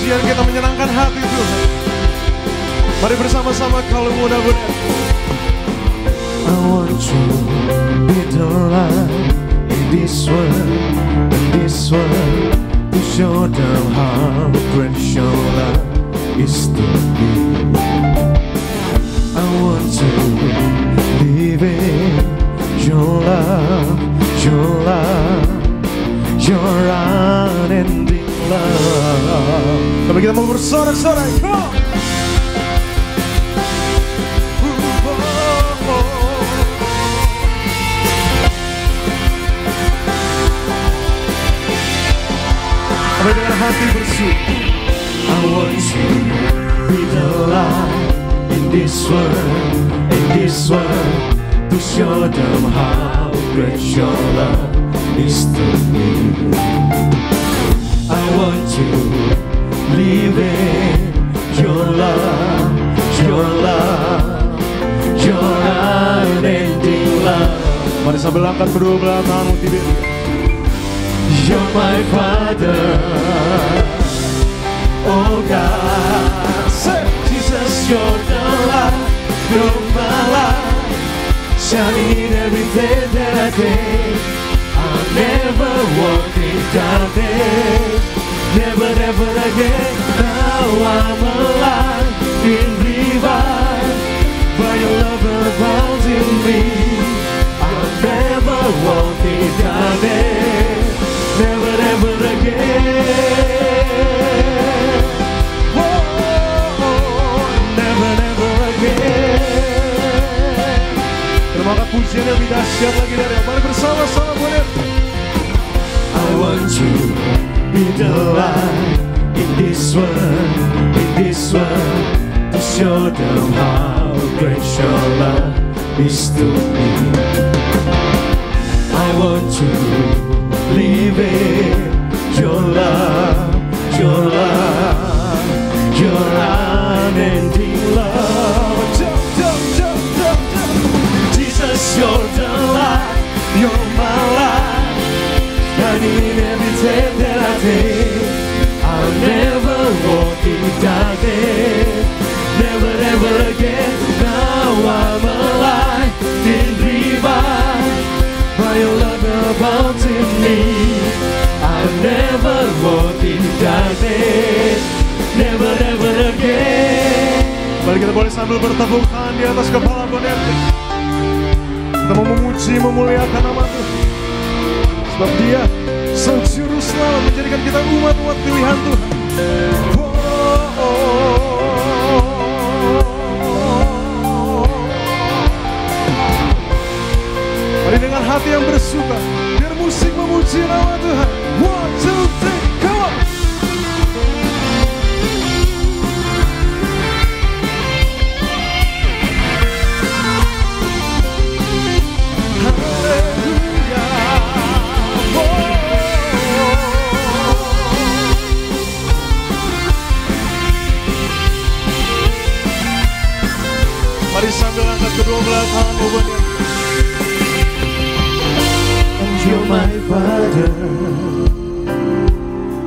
pujian kita menyenangkan hati Tuhan. Mari bersama-sama kalau mudah-mudahan. I want to be the light in this world, to show them how great your love is to me. I want to live in your love, your unending love. Tapi kita mau bersorak-sorak. Dengan hati bersyukur. I want to be the light in this world, to show them how great your love is to me. I want to live in your love, your unending love. Mari sambil angkat kedua belah tanganmu tidur. You're my Father, oh God. Jesus, you're the light, you're my light, shining in everything that I take. I'll never walk in darkness, never, never again. Now I'm alive, in revived, by your love abounds in me. I'll never walk in darkness, never, never again. Whoa, never, never again. Terima kasih pujian yang lebih dahsyat lagi dari yang mari bersama-sama boleh. I want to be the light in this world, to show them how great your love is to me. I want to live in your love, your unending love. Jesus, you're the light, you're my life, shining in every step that I take. I'll never walk in darkness, never, never again. Now I'm alive, in revived, by your love abounds in me. I'll never walk in darkness, never, never again. Mari kita boleh sambil bertepuk tangan di atas kepala bonet. Kita mau memuji, memuliakan nama Tuhan. Sebab Dia Sang Juru Selamat menjadikan kita umat-umat pilihan Tuhan. Mari dengan hati yang bersuka, biar musik memuji nama Tuhan. 1, 2, 3, come on. Mari sambil angkat kedua belah tangan bebannya. And you're my Father,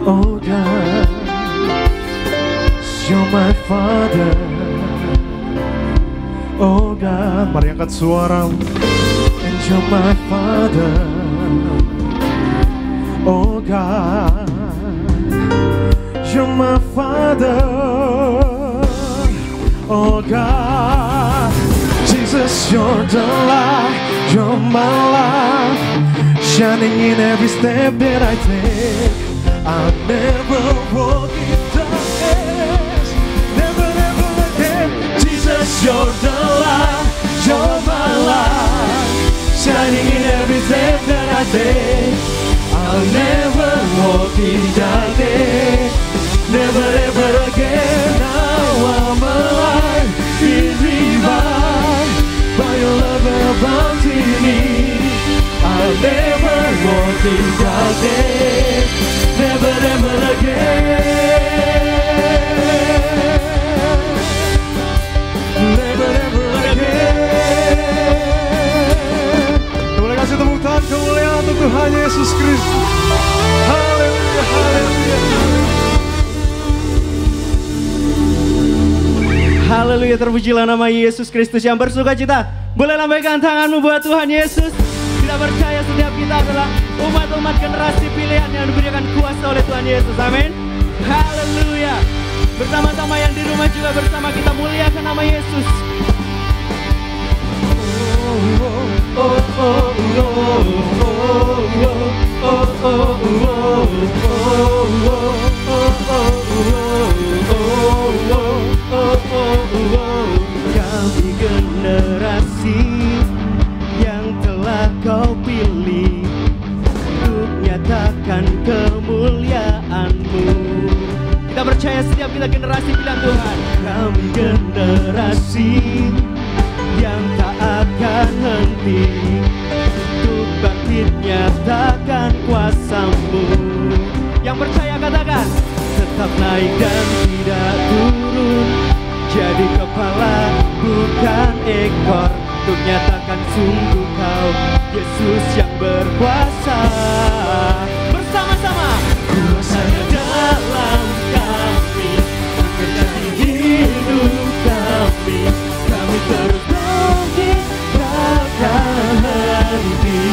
oh God. You're my Father, oh God. Mari angkat suara. And you're my Father, oh God. You're my Father, oh God. Jesus, you're the light, you're my life, shining in every step that I take. I'll never walk in darkness, never, never again. Jesus, you're the light, you're my life, shining in every step that I take. I'll never walk in darkness, never, ever again. Now I'm alive, in revived, by your love abounds in me. I'll never walk in darkness, never, never again. Never, never again. Boleh kasih tepuk tangan kemuliaan untuk Tuhan Yesus Kristus. Haleluya, haleluya. Haleluya, terpujilah nama Yesus Kristus yang bersuka cita. Boleh lambaikan tanganmu buat Tuhan Yesus. Kita percaya setiap kita adalah umat-umat generasi pilihan yang diberikan kuasa oleh Tuhan Yesus. Amin. Haleluya. Bersama-sama yang di rumah juga bersama kita muliakan nama Yesus. Kami generasi yang telah Kau pilih untuk nyatakan kemuliaan-Mu. Kita percaya setiap kita generasi pilihan Tuhan. Kami generasi yang tak akan henti untuk bangkit nyatakan kuasa-Mu. Yang percaya katakan, tetap naik dan tidak turun, jadi kepala bukan ekor, untuk nyatakan sungguh Kau Yesus yang berkuasa. Bersama-sama, kuasa-Nya dalam kami, bekerja di hidup kami. Kami terus bangkit, takkan henti.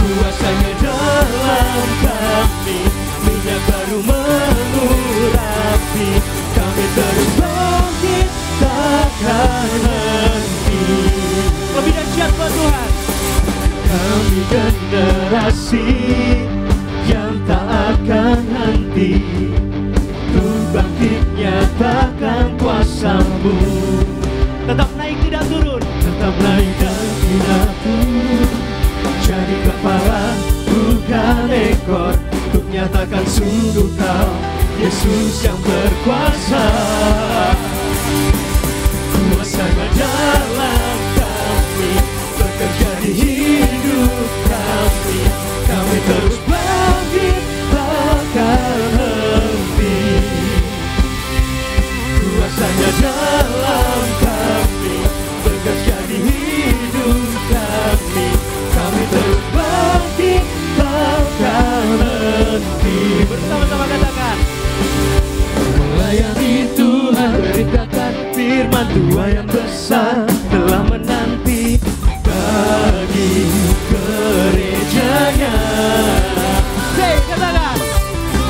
Kuasa-Nya dalam kami, minyak baru mengurapi. Kami terus bangkit, takkan henti. Lebih dahsyat buat Tuhan. Kami generasi yang tak akan henti, untuk bangkit nyatakan kuasa-Mu. Tetap naik tidak turun, tetap naik dan tidak turun, jadi kepala bukan ekor, untuk nyatakan sungguh Kau Yesus yang berkuasa. Kuasa-Nya dalam kami, bekerja di hidup kami. Kami terus bangkit, takkan henti. Kuasa-Nya dalam kami, bekerja di hidup kami. Kami terus bangkit, takkan henti. Bersama-sama katakan, melayani Tuhan, beritakan firman Tuhan yang besar, telah menanti bagi gerejanya. Hey, katakan,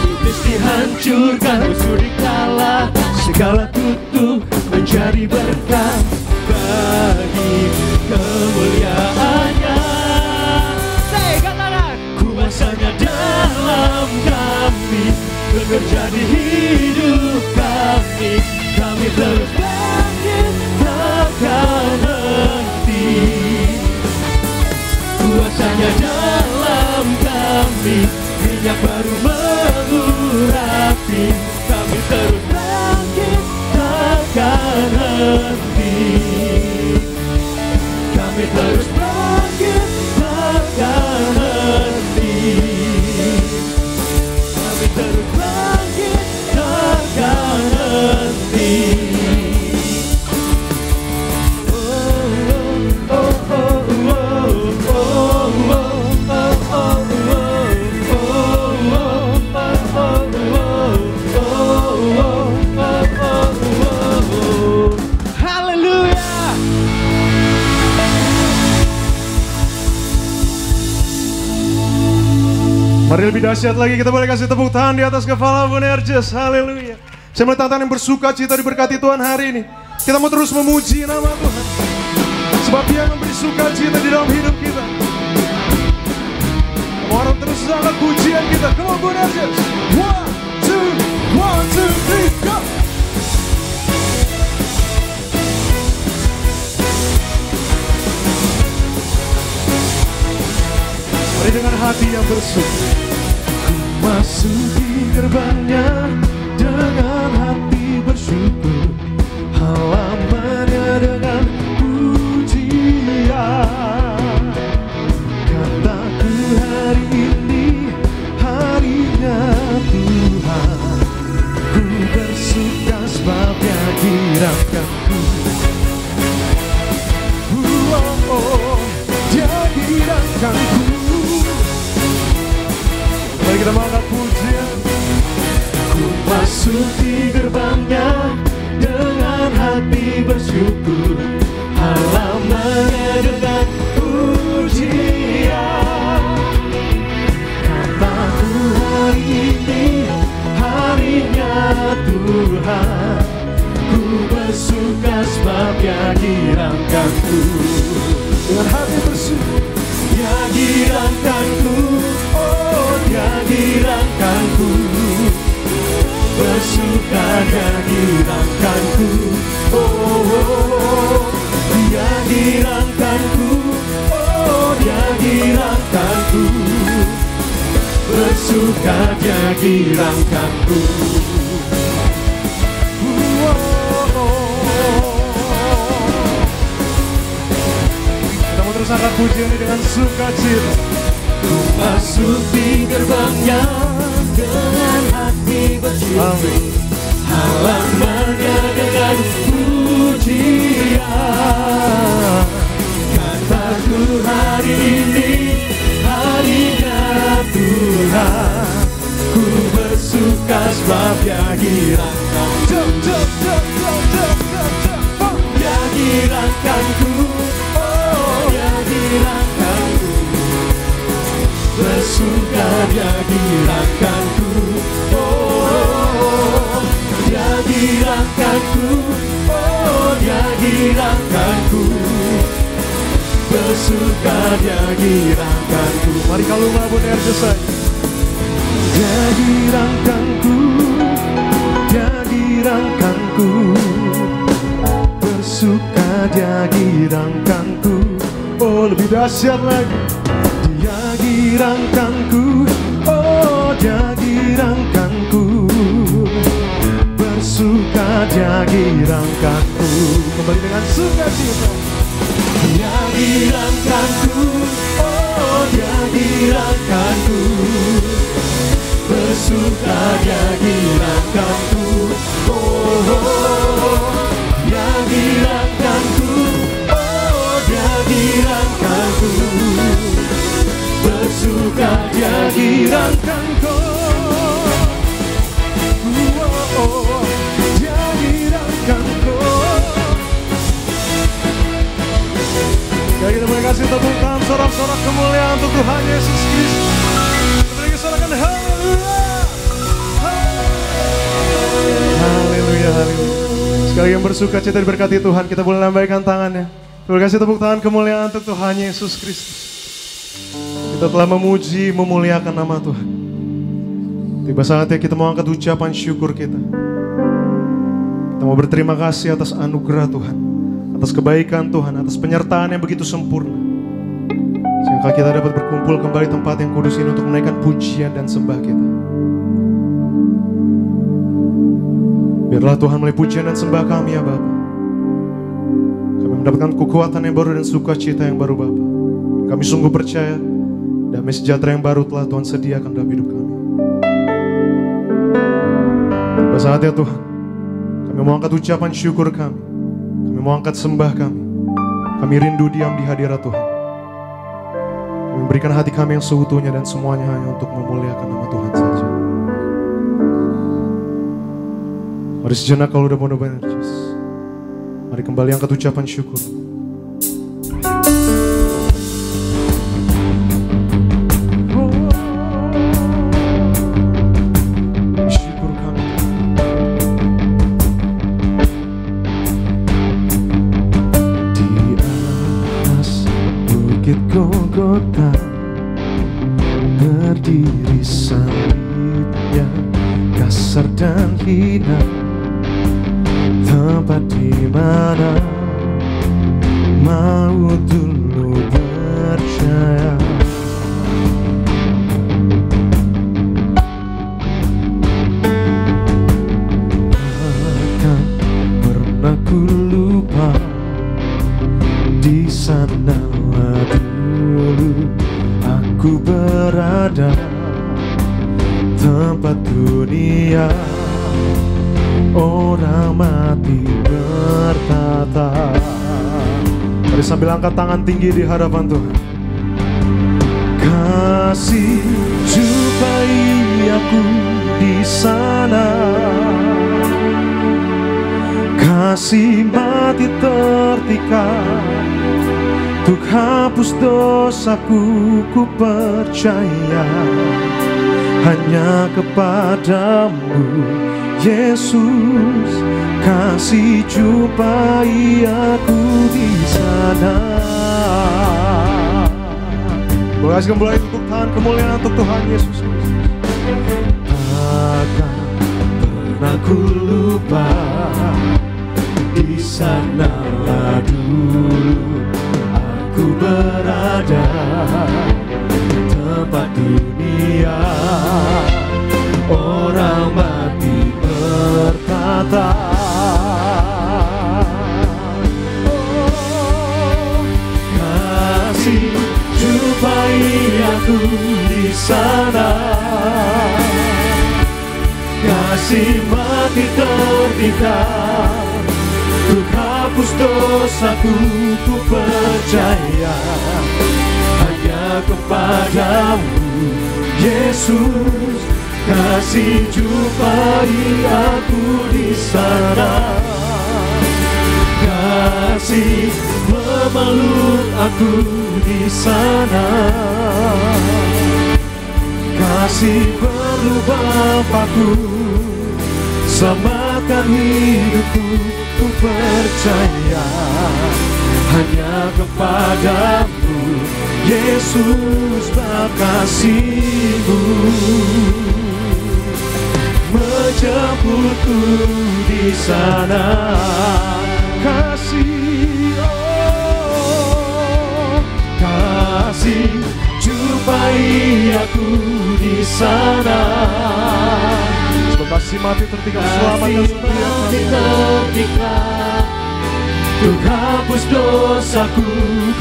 iblis dihancurkan, musuh dikalah, segala kutuk menjadi berkat bagi kemuliaan-Nya. Hey, katakan, kuasa-Nya dalam kami, bekerja di hidup kami. Kami terus bangkit, takkan henti. Kuasa-Nya dalam kami, minyak baru mengurapi. Kami terus bangkit, takkan henti. Kami terus bangkit, takkan henti. Kami terus bangkit, takkan henti. Mari lebih dahsyat lagi, kita boleh kasih tepuk tangan di atas kepala Bonerges. Haleluya. Saya melihat tangan yang bersuka cita diberkati Tuhan hari ini. Kita mau terus memuji nama Tuhan, sebab Dia memberi sukacita di dalam hidup kita. Orang terus angkat pujian kita. Come on Bonerges. 1, 2, 3, go. Mari dengan hati yang bersuka, ku masuki gerbangnya dengan hati bersyukur, halamannya dengan pujian. Kataku hari ini harinya Tuhan, ku bersuka sebab Dia kirapkanku. Dia kirapkanku. Mari kita mengangkat pujian. Ku masuki gerbangnya bersuka sebab Dia girangkanku. Dengan hati bersuka, Dia girangkanku, oh Dia girangkanku. Bersuka Dia girangkanku, oh Dia girangkanku, oh Dia girangkanku. Bersuka Dia girangkanku. Kita mau terus angkat pujian ini dengan sukacita. Ku masuk di gerbangnya dengan hati bersyukur, halamannya dengan pujian. Kataku hari ini harinya Tuhan, ku bersuka sebab Dia girangkanku. Dia girangkanku, oh Dia girangkanku. Bersuka Dia girangkanku, oh Dia girangkanku, oh Dia girangkanku. Bersuka Dia girangkanku. Mari kalau mabun erjesai. Dia girangkanku, Dia girangkanku. Bersuka Dia girangkanku, Oh lebih dahsyat lagi. Dia girangkanku, oh Dia girangkanku. Bersuka Dia girangkanku. Kembali dengan sukacita. Dia girangkanku, oh Dia girangkanku. Bersuka Dia girangkanku, oh Dia girangkanku, oh Dia girangkanku. Bersuka Dia girangkanku, oh Dia girangkanku. Ya kita boleh kasih tepuk tangan sorak-sorak kemuliaan untuk Tuhan Yesus Kristus. Kita lagi sorakan haleluya. Haleluya, haleluya. Sekali yang bersuka cita diberkati Tuhan, kita boleh lambaikan tangannya. Terima kasih tepuk tangan kemuliaan untuk Tuhan Yesus Kristus. Kita telah memuji, memuliakan nama Tuhan. Tiba saatnya kita mau angkat ucapan syukur kita. Kita mau berterima kasih atas anugerah Tuhan, atas kebaikan Tuhan, atas penyertaan yang begitu sempurna, sehingga kita dapat berkumpul kembali tempat yang kudus ini untuk menaikkan pujian dan sembah kita. Biarlah Tuhan melalui pujian dan sembah kami ya Bapa, kami mendapatkan kekuatan yang baru dan sukacita yang baru Bapa. Kami sungguh percaya damai sejahtera yang baru telah Tuhan sediakan dalam hidup kami. Pada saatnya Tuhan, kami mau angkat ucapan syukur kami, kami mau angkat sembah kami. Kami rindu diam di hadirat Tuhan. Kami memberikan hati kami yang seutuhnya dan semuanya hanya untuk memuliakan nama Tuhan saja. Mari sejenak kalau udah mau energis, mari kembali angkat ucapan syukur. Syukur kami. Di atas bukit Golgota berdiri salibnya, kasar dan hina, tempat di mana mau dulu percaya. Takkan pernah ku lupa, di sanalah dulu aku berada, tempat dunia orang mati bertata. Mari sambil angkat tangan tinggi di hadapan Tuhan. Kasih jumpai aku di sana, kasih mati tertikam untuk hapus dosaku. Ku percaya hanya kepadamu Yesus, kasih jumpai aku di sana. Boleh kasih kembali untuk Tuhan, kemuliaan untuk Tuhan Yesus Kristus. Takkan pernah ku lupa, di sanalah dulu aku berada, tempat dunia orang mati berkata, oh, kasih jumpai aku di sana, kasih mati terpikat, untuk hapus dosaku, ku percaya hanya kepadamu Yesus, kasih jumpai aku di sana, kasih memeluk aku di sana, kasih berubah aku, selamatkan hidupku, ku percaya hanya kepadamu Yesus, kasih-Mu menjemputku di sana. Kasih, oh, kasih jumpai aku di sana. Kasih mati tertinggal, selamatkan tertinggal, untuk hapus dosaku,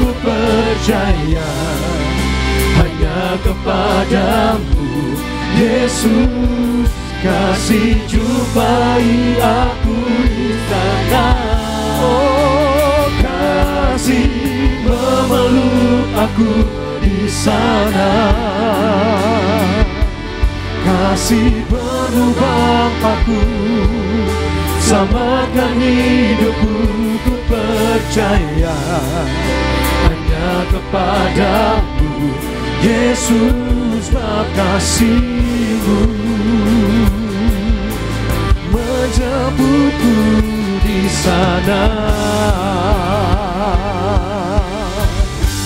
ku percaya hanya kepadamu Yesus, kasih jumpai aku di sana. Oh, kasih memeluk aku di sana, kasih berubah aku, selamatkan hidupku, ku percaya hanya kepadamu Yesus, kasih-Mu menjemputku di sana.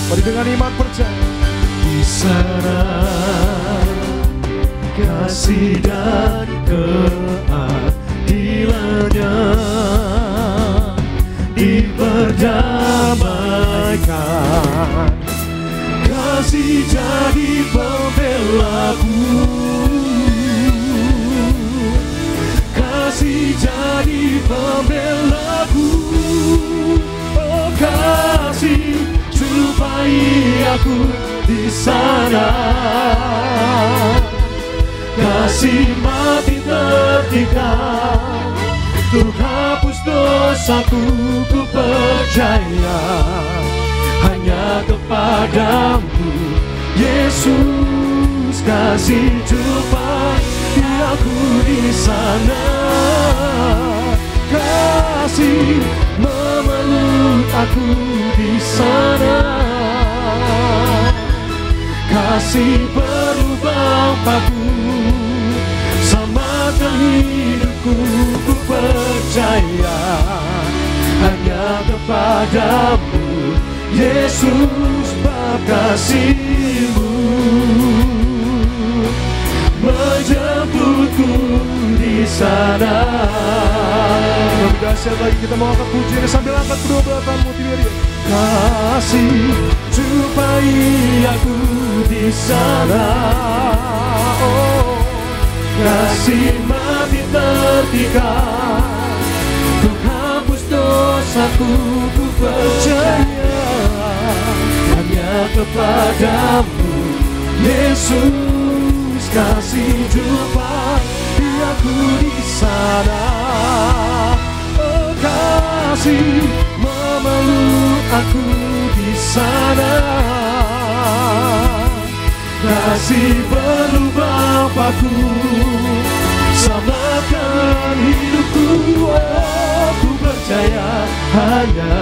Mari dengan iman percaya, di sana kasih dan keadilannya diperdamaikan, kasih jadi pembelaku, kasih jadi pembelaku, oh kasih jumpai aku di sana, kasih mati tertikam, untuk hapus dosaku, ku percaya hanya kepadamu Yesus, kasih jumpai aku di sana, kasih memeluk aku di sana, kasih berubah aku, selamatkan hidupku, ku percaya hanya kepadamu Yesus, kasih-Mu menjemputku di sana. lebih dahsyat lagi kita mau angkat pujian sambil angkat kedua belah tanganmu tinggi. Kasih jumpai aku di sana, oh, kasih mati tertikam, untuk hapus dosaku, ku percaya hanya kepadamu Yesus, kasih jumpai aku di sana, oh kasih memeluk aku di sana, kasih berubah aku, selamatkan hidupku, oh ku percaya hanya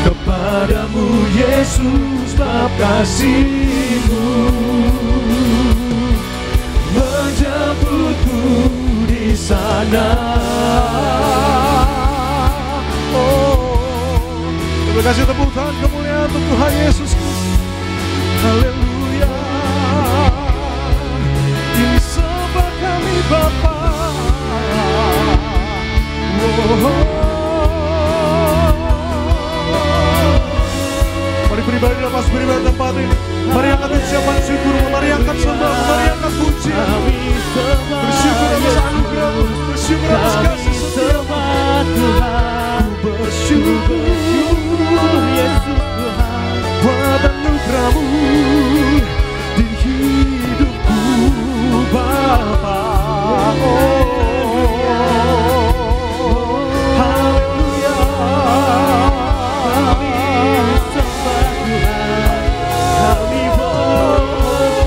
kepadamu Yesus, kasih-Mu menjemputku di Hosana. Terima kasih, tepuk tangan kemuliaan untuk Tuhan Yesus Kristus. Haleluya. Ini sembah kami Bapa. Mari pribadi lepas pribadi tempat ini. Mari angkat ucapan syukur, mari angkat sembah, mari angkat pujian. Bersyukur atas anugerah, bersyukur atas kasih setia-Mu. Ku bersyukur Yesus Tuhan buat anugerah-Mu di hidupku Bapa. Haleluya. Kami sembah Tuhan, kami bersyukur.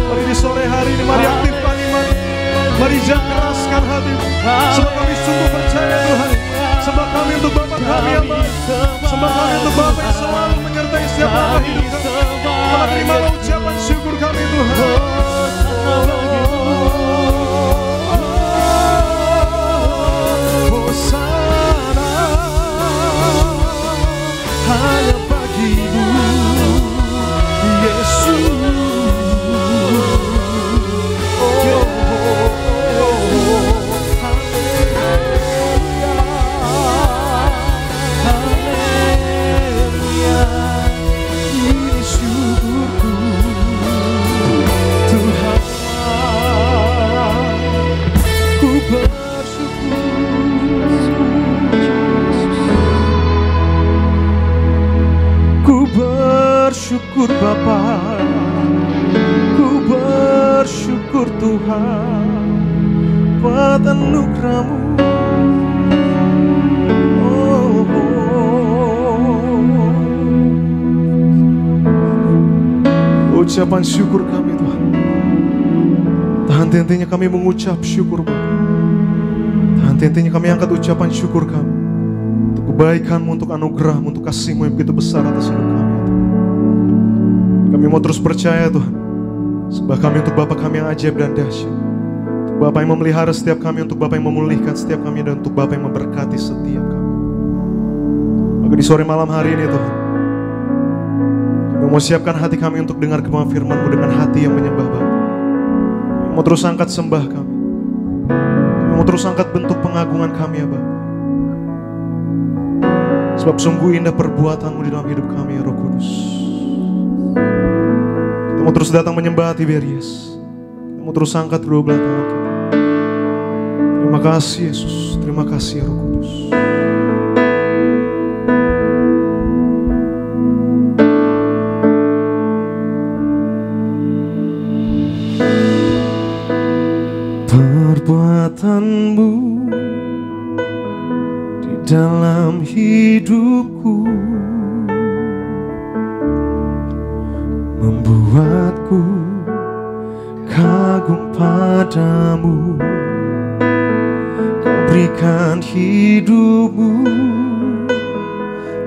Mari di sore hari ini, mari aktifkan iman, mari jangan keraskan hati. Sebab kami sungguh percaya Tuhan. Sembah kami untuk Bapa kami yang baik. Sembah kami untuk Bapa yang selalu menyertai setiap langkah hidup kami. Maka terimalah ucapan syukur kami Tuhan. Hosana hanya bagi-Mu Yesus. Bersyukur Bapa, ku bersyukur Tuhan buat anugerah-Mu. Ucapan syukur kami Tuhan, tak henti-hentinya kami mengucap syukur Bapa. Tak henti-hentinya kami angkat ucapan syukur kami untuk kebaikan-Mu, untuk anugerah-Mu, untuk kasih-Mu yang begitu besar atas hidup kami. Kami mau terus percaya Tuhan. Sembah kami untuk Bapa kami yang ajaib dan dahsyat, untuk Bapa yang memelihara setiap kami, untuk Bapa yang memulihkan setiap kami, dan untuk Bapa yang memberkati setiap kami. Maka di sore malam hari ini Tuhan, kami mau siapkan hati kami untuk dengar kemauan firman-Mu dengan hati yang menyembah Bapa. Kami mau terus angkat sembah kami, kami mau terus angkat bentuk pengagungan kami ya Bapa. Sebab sungguh indah perbuatan-Mu di dalam hidup kami ya Roh Kudus. Kita mau terus datang menyembah Tiberias. Kita mau terus angkat kedua belah tangan kita. Terima kasih Yesus, terima kasih ya Roh Kudus. Perbuatan-Mu di dalam hidupku membuatku kagum padamu. Kau berikan hidupmu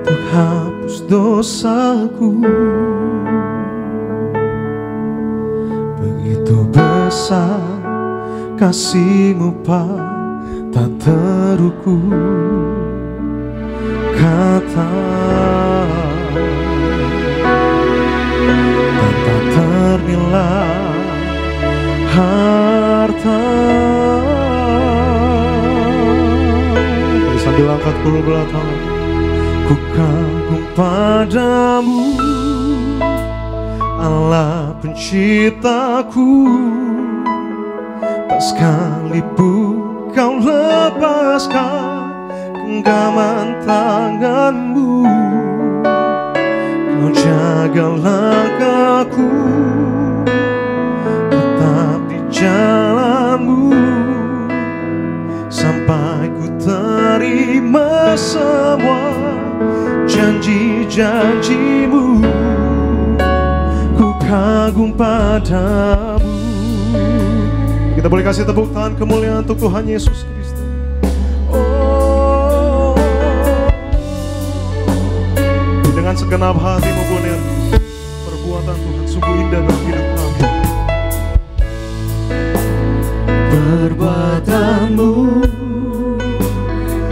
untuk hapus dosaku. Begitu besar kasih-Mu tak terukur kata, tak ternilai harta. Mari sambil angkat kedua belah tangan. Ku kagum padamu, Allah penciptaku. Tak sekalipun Kau lepaskan genggaman tangan-Mu. Kau jaga langkahku tetap di jalan-Mu, sampai ku terima semua janji-janji-Mu. Ku kagum padamu. Kita boleh kasih tepuk tangan kemuliaan untuk Tuhan Yesus Kristus. Oh, dengan segenap hati maupun perbuatan Tuhan sungguh indah dalam hidup kami. perbuatanmu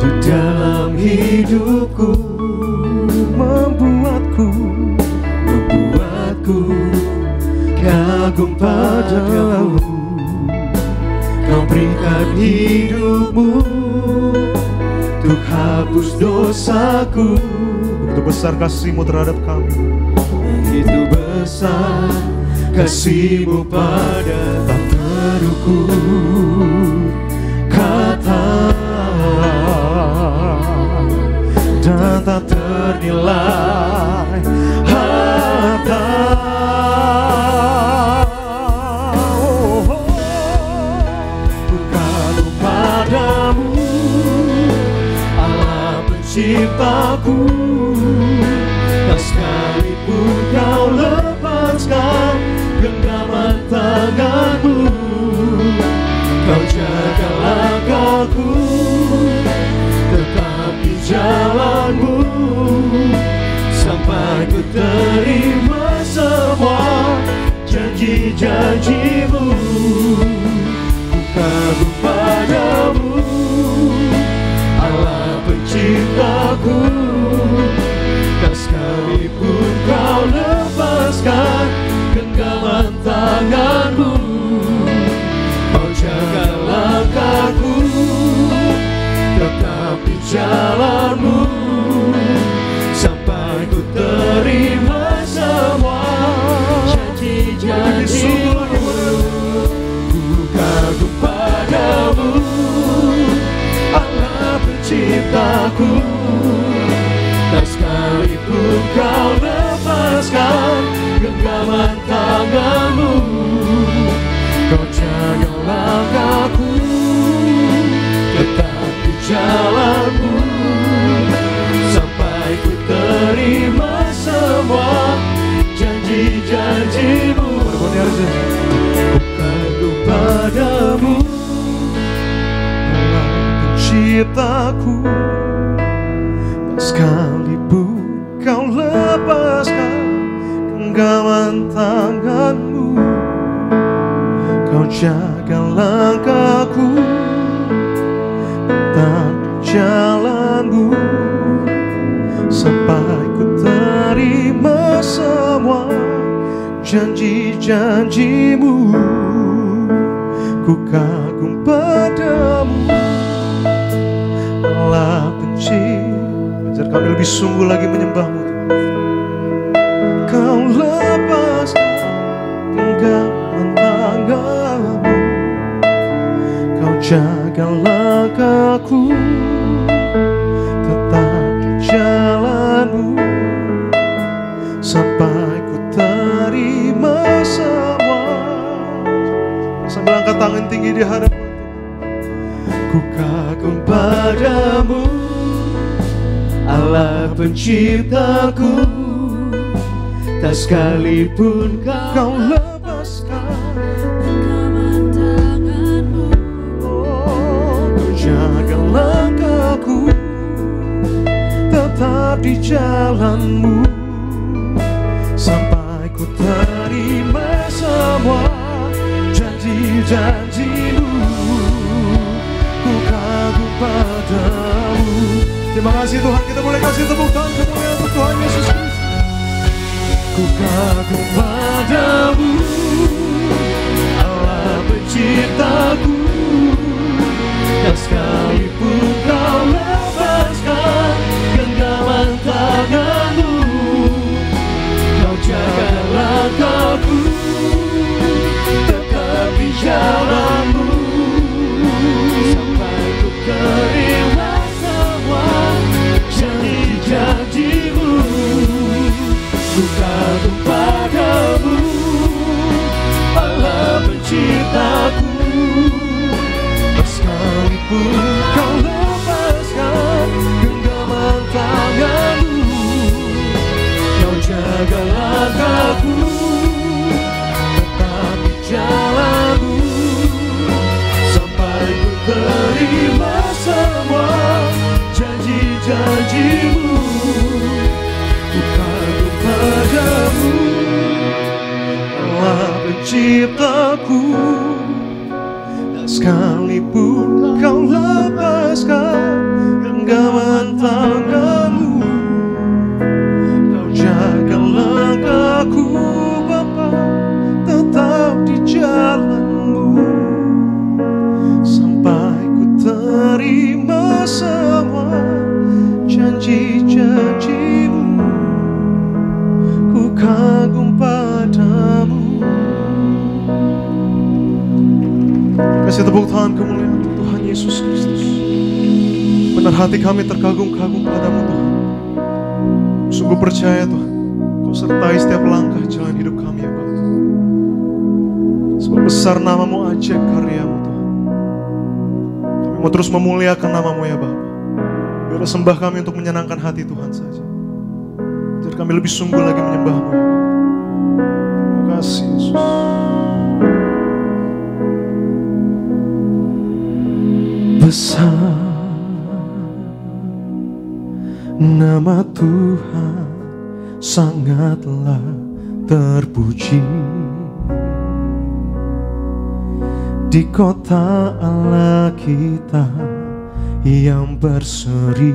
di dalam hidupku membuatku kagum padamu. Kau berikan hidupmu untuk hapus dosaku. Begitu besar kasih-Mu terhadap kami. Begitu besar kasih-Mu pada tak terukur kata dan tak ternilai harta. Ku kagum padamu, Allah penciptaku. Tak sekalipun kau lepaskan genggaman tanganmu. Kau jaga langkahku tetap di jalanmu, sampai ku terima semua janji-janjimu. Ku kagum padamu, Allah penciptaku. Tak sekalipun kau lepaskan genggaman tanganmu. Kau jaga langkahku tetap di jalanmu, sampai ku terima semua janji-janjimu. Ku kagum padamu, Allah penciptaku. Tak sekalipun kau lepaskan genggaman tanganmu. Kau jaga langkahku tetap di jalanmu, sampai ku terima semua janji-janjimu. Ku kagum padamu, Allah penciptaku. Tak sekalipun kau lepaskan genggaman tanganmu. Kau jaga langkahku tetap di jalanmu, sampai ku terima semua janji-janjimu. Ku kagum padamu, Allah pencipta. Ajar kami lebih sungguh lagi menyembah-Mu. Kau lepaskan genggaman tanganmu. Kau jaga langkahku tetap di jalanmu, sampai ku terima semua. Sambil angkat tangan tinggi di hadapan Tuhan. ku kagum padamu, Allah penciptaku. Tak sekalipun kau lepaskan genggaman tanganmu. kau jaga langkahku tetap di jalanmu, sampai ku terima semua janji-janjimu. Ku kagum padamu. Terima kasih Tuhan, kita boleh kasih tepuk tangan kemuliaan untuk Tuhan Yesus Kristus. Ku kagum padamu, Allah penciptaku. Tak sekalipun kau lepaskan genggaman tanganmu. Kau jaga langkahku tetap di jalanmu, sampai ku terima semua janji-janjimu. Ku kagum padamu, Allah penciptaku. Tak sekalipun kau lepaskan genggaman tanganmu. Kau jaga langkahku tetap di jalanmu, sampai ku terima semua janji-janjimu. Ku kagum padamu, Allah penciptaku. Tak sekalipun kau lepaskan genggaman tanganmu, kau jaga langkahku Bapa, tetap di jalanmu, sampai ku terima semua janji-janjimu. Ku kagum padamu. Kasih tepuk tangan kemuliaan untuk Tuhan Yesus Kristus. Benar hati kami terkagum-kagum padamu Tuhan. Sungguh percaya Tuhan, Kau sertai setiap langkah jalan hidup kami ya Bapa. Sebab besar namamu, ajaib karyamu Tuhan. Kami mau terus memuliakan namamu ya Bapa. Biar sembah kami untuk menyenangkan hati Tuhan saja. Biar kami lebih sungguh lagi menyembahmu ya Bapa. Terima kasih Yesus. Besar nama Tuhan, sangatlah terpuji di kota Allah kita yang berseri.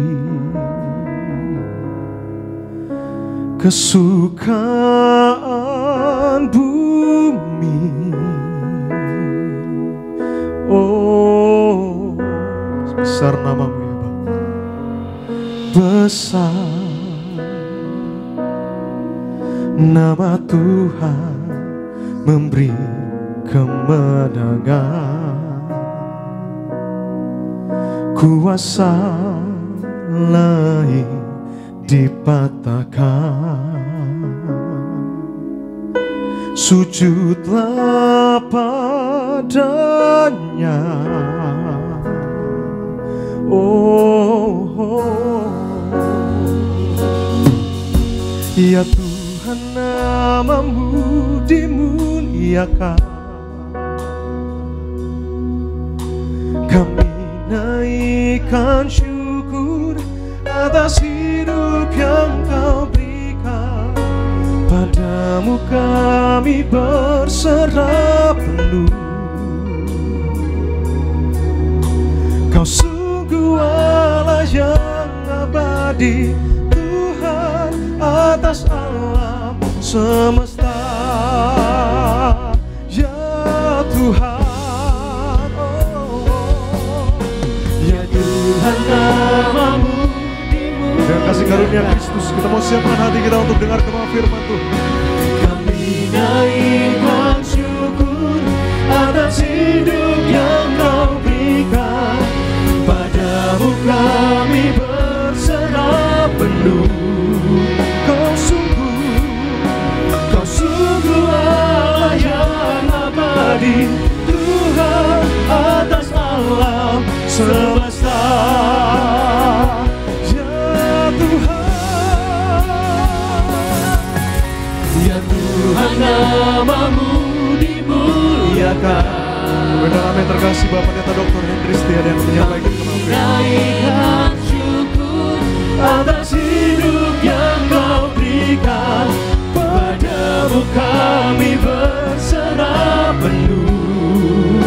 Kesukaan bumi, oh besar namamu ya Bapa. Besar nama Tuhan, memberi kemenangan. Kuasa lain dipatahkan, sujudlah padanya. Ya Tuhan, namamu dimuliakan. Kami naikkan syukur atas hidup yang Kau berikan. Padamu kami berserah penuh. Kau sungguh Allah yang abadi, Tuhan atas alam semesta. Ya Tuhan, ya Tuhan, namamu dimuliakan. Dengan kasih karunia Kristus, kita mau siapkan hati kita untuk dengar kemah firman Tuhan. Kami naikkan syukur atas hidup yang Kau berikan. Padamu kami berserah penuh. Kau sungguh Allah yang abadi, Tuhan atas alam semesta. Ya Tuhan, namamu dimuliakan. Benar, amin. Terkasih Bapak Pendeta Dr. Hendri Setiadi yang menyampaikan kemampuan. Naikkan syukur atas hidup yang Kau berikan. Padamu kami berserah penuh.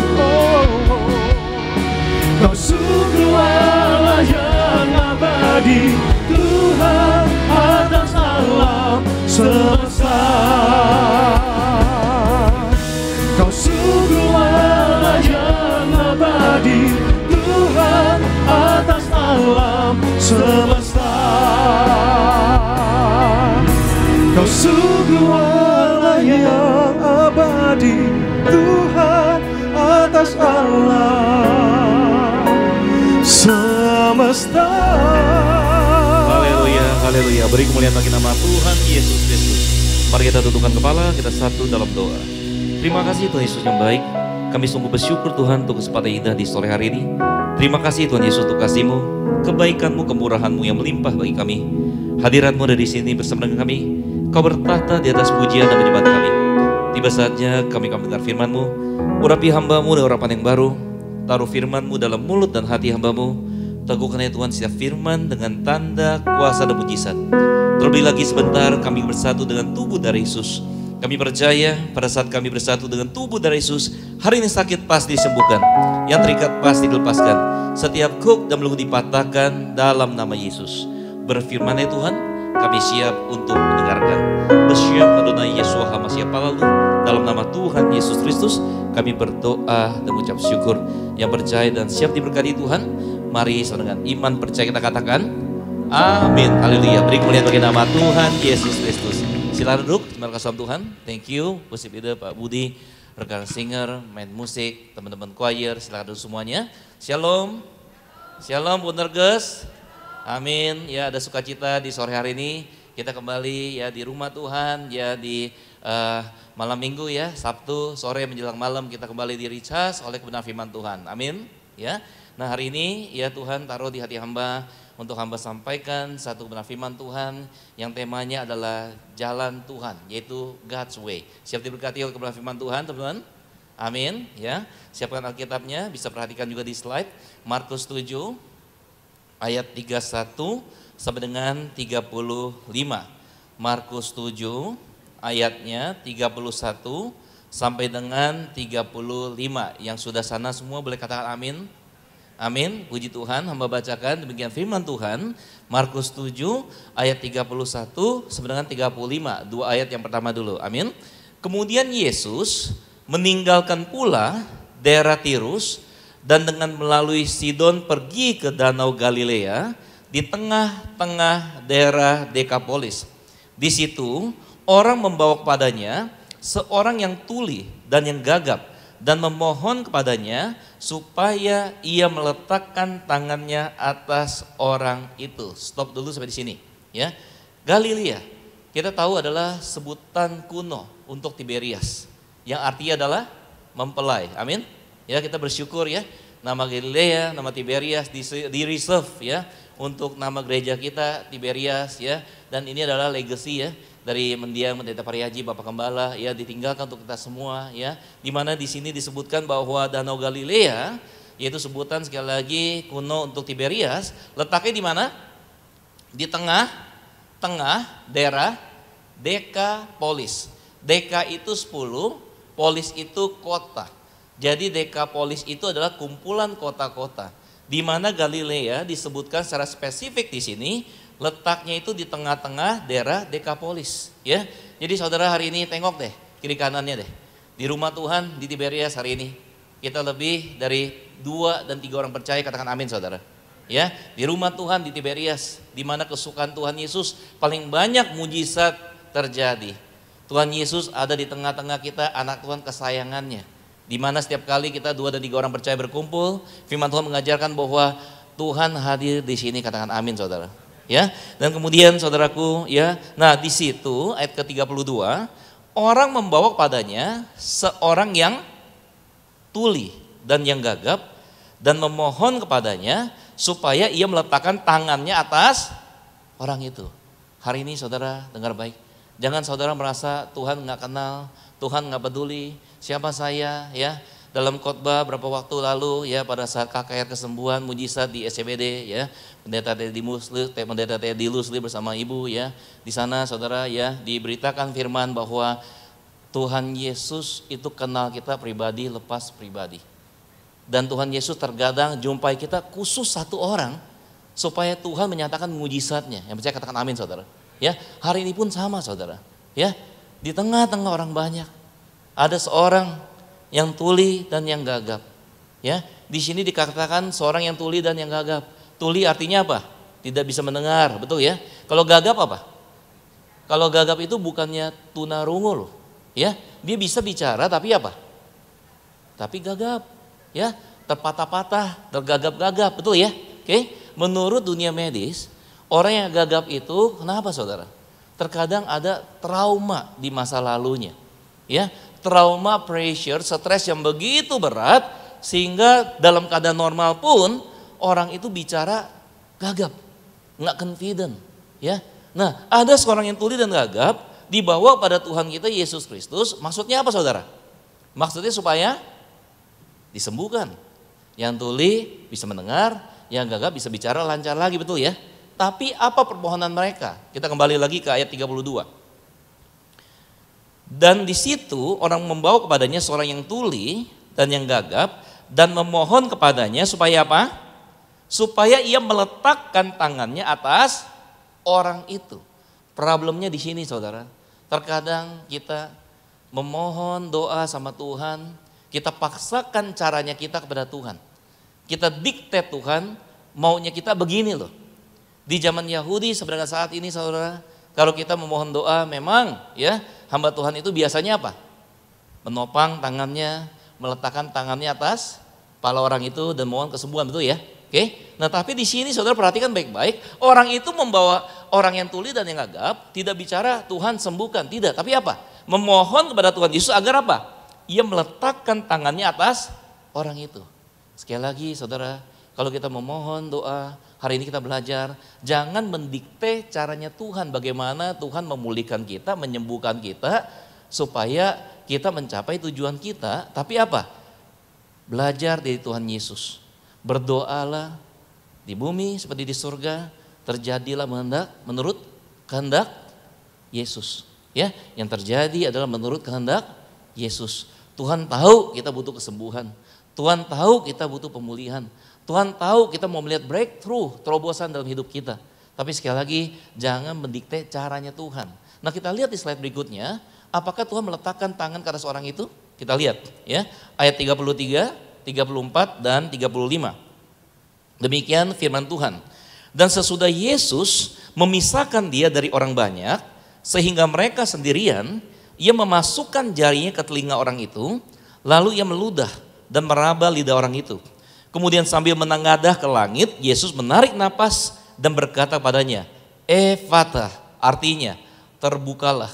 Kau sungguh Allah yang abadi, Tuhan atas alam semesta. Kau sungguh Allah yang abadi, Tuhan atas alam semesta. Kau sungguh Allah yang abadi, Tuhan atas alam semesta. Haleluya, haleluya. Beri kemuliaan bagi nama Tuhan Yesus Kristus. Mari kita tundukkan kepala, kita satu dalam doa. Terima kasih Tuhan Yesus yang baik. Kami sungguh bersyukur Tuhan untuk kesempatan indah di sore hari ini. Terima kasih Tuhan Yesus untuk kasih-Mu, kebaikan-Mu, kemurahan-Mu yang melimpah bagi kami. Hadirat-Mu ada di sini bersama dengan kami. Kau bertahta di atas pujian dan penyembahan kami. Tiba saatnya kami mendengar firman-Mu. Urapi hamba-Mu dengan urapan yang baru. Taruh firman-Mu dalam mulut dan hati hamba-Mu. Teguhkan ya Tuhan setiap firman dengan tanda, kuasa dan mujizat. Terlebih lagi sebentar kami bersatu dengan tubuh dari Yesus. Kami percaya pada saat kami bersatu dengan tubuh dari Yesus, hari ini sakit pasti disembuhkan. Yang terikat pasti dilepaskan. Setiap kuk dan belenggu dipatahkan dalam nama Yesus. Berfirman ya Tuhan, kami siap untuk mendengarkan. Bersiap Adonai Yeshua HaMashiach Palalu. Dalam nama Tuhan Yesus Kristus kami berdoa dan mengucap syukur. Yang percaya dan siap diberkati Tuhan, mari dengan iman percaya kita katakan amin. Haleluya. Beri kemuliaan bagi nama Tuhan Yesus Kristus. Silakan duduk. Terima kasih Tuhan. Thank you worship leader Pak Budi, rekan singer, main musik, teman-teman choir, silakan duduk semuanya. Shalom. Shalom Wunderges. Amin. Ya, ada sukacita di sore hari ini. Kita kembali ya di rumah Tuhan, ya di malam minggu ya, Sabtu sore menjelang malam kita kembali di recharge oleh kebenaran firman Tuhan. Amin. Ya. Nah, hari ini ya Tuhan taruh di hati hamba untuk hamba sampaikan satu kebenaran firman Tuhan yang temanya adalah jalan Tuhan, yaitu God's way. Siap diberkati oleh kebenaran firman Tuhan, teman-teman? Amin. Ya, siapkan Alkitabnya, bisa perhatikan juga di slide. Markus 7 ayat 31 sampai dengan 35. Markus 7 ayatnya 31 sampai dengan 35. Yang sudah sana semua boleh katakan amin. Amin, puji Tuhan, hamba bacakan demikian firman Tuhan, Markus 7 ayat 31 sampai dengan 35, dua ayat yang pertama dulu, amin. Kemudian Yesus meninggalkan pula daerah Tirus dan dengan melalui Sidon pergi ke Danau Galilea di tengah-tengah daerah Dekapolis. Di situ orang membawa kepadanya seorang yang tuli dan yang gagap dan memohon kepadanya supaya ia meletakkan tangannya atas orang itu. Stop dulu sampai di sini, ya. Galilea kita tahu adalah sebutan kuno untuk Tiberias, yang artinya adalah mempelai. Amin. Ya, kita bersyukur ya, nama Galilea, nama Tiberias di reserve ya untuk nama gereja kita Tiberias ya, dan ini adalah legacy ya dari mendiang Pendeta Parihaji Bapak Gembala ya, ditinggalkan untuk kita semua ya, di mana di sini disebutkan bahwa Danau Galilea yaitu sebutan sekali lagi kuno untuk Tiberias, letaknya di mana? Di tengah daerah Dekapolis. Deka itu 10, polis itu kota. Jadi Dekapolis itu adalah kumpulan kota-kota. Di mana Galilea disebutkan secara spesifik di sini, letaknya itu di tengah-tengah daerah Dekapolis, ya. Jadi saudara hari ini tengok deh kiri kanannya deh. Di rumah Tuhan di Tiberias hari ini kita lebih dari 2 dan 3 orang percaya, katakan amin saudara. Ya, di rumah Tuhan di Tiberias, di mana kesukaan Tuhan Yesus paling banyak mujizat terjadi. Tuhan Yesus ada di tengah-tengah kita, anak Tuhan kesayangannya. Di mana setiap kali kita 2 dan 3 orang percaya berkumpul, firman Tuhan mengajarkan bahwa Tuhan hadir di sini, katakan amin saudara. Ya, dan kemudian saudaraku ya, nah di situ ayat ke-32, orang membawa kepadanya seorang yang tuli dan yang gagap dan memohon kepadanya supaya ia meletakkan tangannya atas orang itu. Hari ini saudara dengar baik, jangan saudara merasa Tuhan nggak kenal, Tuhan nggak peduli siapa saya ya. Dalam khotbah berapa waktu lalu ya, pada saat KKR kesembuhan mujizat di SCBD ya, Pendeta Teddy Lusli bersama ibu ya, di sana saudara ya diberitakan firman bahwa Tuhan Yesus itu kenal kita pribadi lepas pribadi, dan Tuhan Yesus terkadang jumpai kita khusus satu orang supaya Tuhan menyatakan mujizatnya. Yang percaya katakan amin saudara. Ya, hari ini pun sama saudara. Ya, di tengah-tengah orang banyak ada seorang yang tuli dan yang gagap. Ya, di sini dikatakan seorang yang tuli dan yang gagap. Tuli artinya apa? Tidak bisa mendengar, betul ya? Kalau gagap apa? Kalau gagap itu bukannya tunarungu loh. Ya, dia bisa bicara tapi apa? Tapi gagap. Ya, terpatah-patah, tergagap-gagap, betul ya? Oke. Menurut dunia medis, orang yang gagap itu kenapa saudara? Terkadang ada trauma di masa lalunya. Ya, trauma, pressure, stres yang begitu berat sehingga dalam keadaan normal pun orang itu bicara gagap, nggak confident, ya. Nah, ada seorang yang tuli dan gagap dibawa pada Tuhan kita Yesus Kristus. Maksudnya apa saudara? Maksudnya supaya disembuhkan. Yang tuli bisa mendengar, yang gagap bisa bicara lancar lagi, betul ya? Tapi apa permohonan mereka? Kita kembali lagi ke ayat 32. Dan di situ orang membawa kepadanya seorang yang tuli dan yang gagap dan memohon kepadanya supaya apa? Supaya ia meletakkan tangannya atas orang itu. Problemnya di sini saudara, terkadang kita memohon doa sama Tuhan, kita paksakan caranya kita kepada Tuhan. Kita dikte Tuhan, maunya kita begini loh. Di zaman Yahudi sebenarnya saat ini saudara, kalau kita memohon doa memang ya hamba Tuhan itu biasanya apa? Menopang tangannya, meletakkan tangannya atas kepala orang itu dan mohon kesembuhan, betul ya? Oke. Nah tapi di sini saudara perhatikan baik-baik, orang itu membawa orang yang tuli dan yang gagap, tidak bicara Tuhan sembuhkan, tidak. Tapi apa? Memohon kepada Tuhan Yesus agar apa? Ia meletakkan tangannya atas orang itu. Sekali lagi saudara, kalau kita memohon doa, hari ini kita belajar, jangan mendikte caranya Tuhan, bagaimana Tuhan memulihkan kita, menyembuhkan kita, supaya kita mencapai tujuan kita. Tapi apa? Belajar dari Tuhan Yesus. Berdoalah di bumi seperti di surga, terjadilah menurut kehendak Yesus. Ya, yang terjadi adalah menurut kehendak Yesus. Tuhan tahu kita butuh kesembuhan. Tuhan tahu kita butuh pemulihan. Tuhan tahu kita mau melihat breakthrough, terobosan dalam hidup kita. Tapi sekali lagi jangan mendikte caranya Tuhan. Nah kita lihat di slide berikutnya, apakah Tuhan meletakkan tangan ke atas orang itu? Kita lihat ya, ayat 33, 34 dan 35. Demikian firman Tuhan. Dan sesudah Yesus memisahkan dia dari orang banyak, sehingga mereka sendirian, ia memasukkan jarinya ke telinga orang itu, lalu ia meludah dan meraba lidah orang itu. Kemudian sambil menengadah ke langit, Yesus menarik napas dan berkata padanya, Efatah, artinya terbukalah.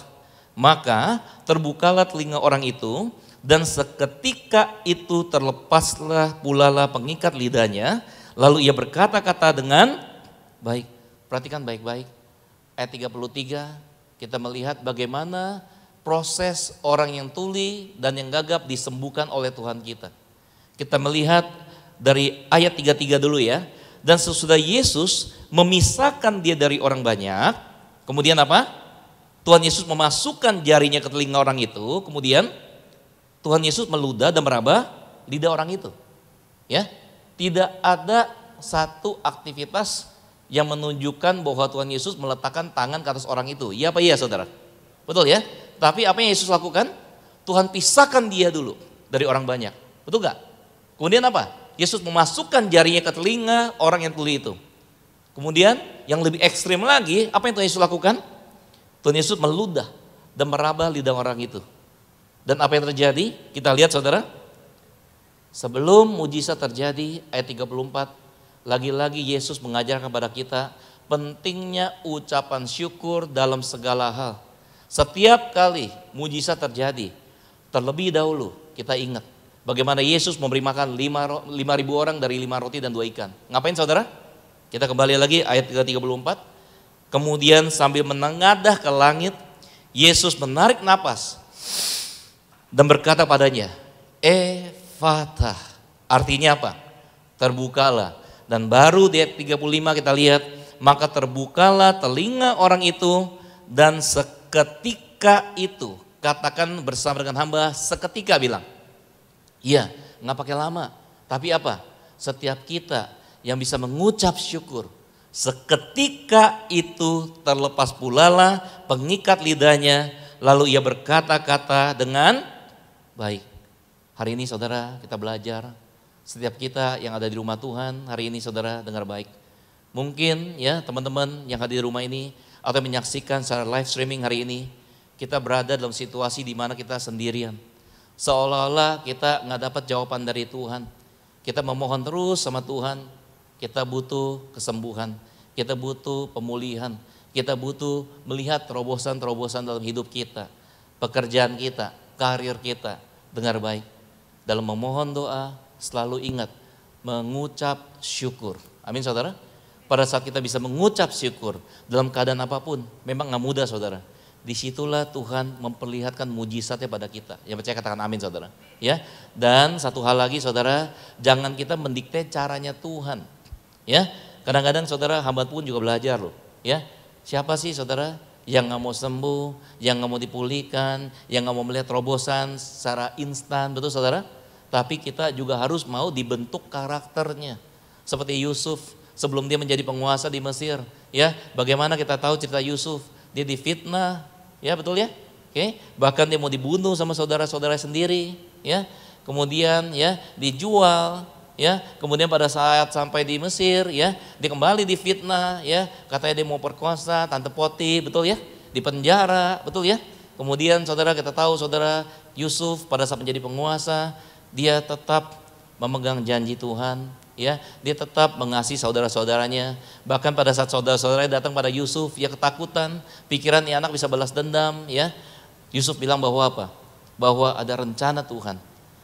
Maka terbukalah telinga orang itu, dan seketika itu terlepaslah pulalah pengikat lidahnya, lalu ia berkata-kata dengan baik. Perhatikan baik-baik, ayat 33 kita melihat bagaimana proses orang yang tuli dan yang gagap disembuhkan oleh Tuhan kita. Kita melihat dari ayat 33 dulu ya. Dan sesudah Yesus memisahkan dia dari orang banyak, kemudian apa? Tuhan Yesus memasukkan jarinya ke telinga orang itu, kemudian Tuhan Yesus meludah dan meraba lidah orang itu. Ya, tidak ada satu aktivitas yang menunjukkan bahwa Tuhan Yesus meletakkan tangan ke atas orang itu. Iya apa iya saudara? Betul ya? Tapi apa yang Yesus lakukan? Tuhan pisahkan dia dulu dari orang banyak. Betul gak? Kemudian apa? Yesus memasukkan jarinya ke telinga orang yang tuli itu. Kemudian yang lebih ekstrim lagi, apa yang Tuhan Yesus lakukan? Tuhan Yesus meludah dan meraba lidah orang itu. Dan apa yang terjadi? Kita lihat saudara. Sebelum mujizat terjadi, ayat 34, lagi-lagi Yesus mengajarkan kepada kita pentingnya ucapan syukur dalam segala hal. Setiap kali mujizat terjadi, terlebih dahulu kita ingat bagaimana Yesus memberi makan 5.000 orang dari 5 roti dan 2 ikan. Ngapain saudara? Kita kembali lagi ayat 34. Kemudian sambil menengadah ke langit, Yesus menarik napas dan berkata padanya, Efatah, artinya apa? Terbukalah. Dan baru di ayat 35 kita lihat, maka terbukalah telinga orang itu dan seketika itu, katakan bersama dengan hamba, seketika bilang. Iya, nggak pakai lama. Tapi apa? Setiap kita yang bisa mengucap syukur, seketika itu terlepas pulalah pengikat lidahnya, lalu ia berkata-kata dengan baik. Hari ini saudara kita belajar, setiap kita yang ada di rumah Tuhan, hari ini saudara dengar baik. Mungkin ya teman-teman yang hadir di rumah ini atau menyaksikan secara live streaming hari ini, kita berada dalam situasi di mana kita sendirian. Seolah-olah kita nggak dapat jawaban dari Tuhan. Kita memohon terus sama Tuhan, kita butuh kesembuhan, kita butuh pemulihan, kita butuh melihat terobosan-terobosan dalam hidup kita, pekerjaan kita, karir kita. Dengar baik, dalam memohon doa selalu ingat mengucap syukur. Amin saudara. Pada saat kita bisa mengucap syukur dalam keadaan apapun, memang gak mudah saudara. Disitulah Tuhan memperlihatkan mujizatnya pada kita. Yang percaya katakan amin saudara. Ya. Dan satu hal lagi saudara, jangan kita mendikte caranya Tuhan. Ya. Kadang-kadang saudara hamba pun juga belajar loh. Ya. Siapa sih saudara yang gak mau sembuh, yang gak mau dipulihkan, yang gak mau melihat terobosan secara instan, betul saudara? tapi kita juga harus mau dibentuk karakternya. Seperti Yusuf sebelum dia menjadi penguasa di Mesir, ya. Bagaimana kita tahu cerita Yusuf? Dia difitnah, ya betul ya? Oke, bahkan dia mau dibunuh sama saudara-saudara sendiri, ya. Kemudian ya dijual, ya. Kemudian pada saat sampai di Mesir, ya, dia kembali difitnah, ya. Katanya dia mau perkosa tante Poti, betul ya? Di penjara, betul ya? Kemudian saudara kita tahu saudara Yusuf pada saat menjadi penguasa, dia tetap memegang janji Tuhan, ya. Dia tetap mengasihi saudara-saudaranya. Bahkan pada saat saudara-saudaranya datang pada Yusuf, ya ketakutan, pikiran ini anak bisa balas dendam, ya. Yusuf bilang bahwa apa? Bahwa ada rencana Tuhan.